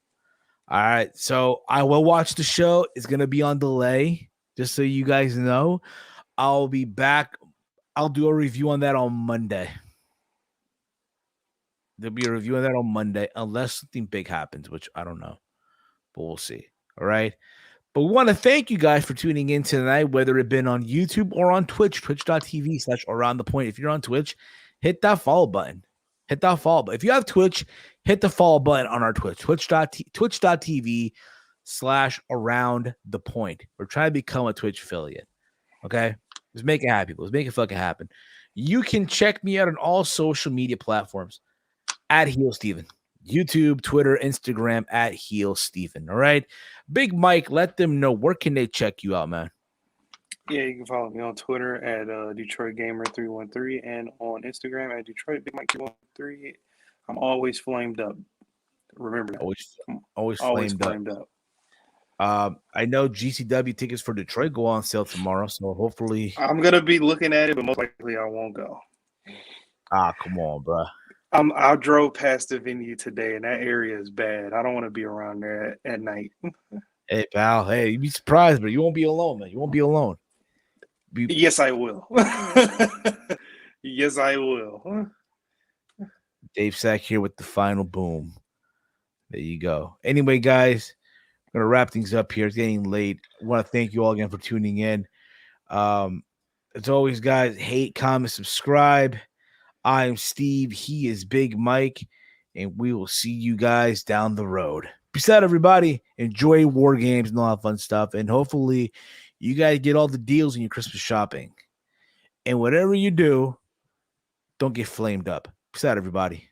All right, so I will watch the show. It's gonna be on delay, just so you guys know. I'll be back. I'll do a review on that on Monday. There'll be a review on that on Monday, unless something big happens, which I don't know, but we'll see. All right. But we want to thank you guys for tuning in tonight, whether it been on YouTube or on Twitch, twitch.tv/aroundthepoint. If you're on Twitch, hit that follow button. Hit that follow button. If you have Twitch, hit the follow button on our Twitch, twitch.tv/aroundthepoint. We're trying to become a Twitch affiliate. Okay? Let's make it happen. Let's make it fucking happen. You can check me out on all social media platforms at Heel Steven. YouTube, Twitter, Instagram at Heel Steven. All right. Big Mike, let them know, where can they check you out, man? Yeah, you can follow me on Twitter at Detroit Gamer 313 and on Instagram at Detroit Big Mike 313. I'm always flamed up. Remember that. I'm Always always flamed up. flamed up. I know GCW tickets for Detroit go on sale tomorrow, so hopefully. I'm gonna be looking at it, but most likely I won't go. Come on, bro. I drove past the venue today, and that area is bad. I don't want to be around there at night. Hey, pal. Hey, you'd be surprised, but you won't be alone, man. You won't be alone. Yes, I will. Yes, I will. Dave Sack here with the final boom. There you go. Anyway, guys, I'm gonna wrap things up here. It's getting late. I want to thank you all again for tuning in. As always, guys, hate, comment, subscribe. I am Steve. He is Big Mike, and we will see you guys down the road. Peace out, everybody. Enjoy WarGames and all that fun stuff, and hopefully, you guys get all the deals in your Christmas shopping. And whatever you do, don't get flamed up. Peace out, everybody.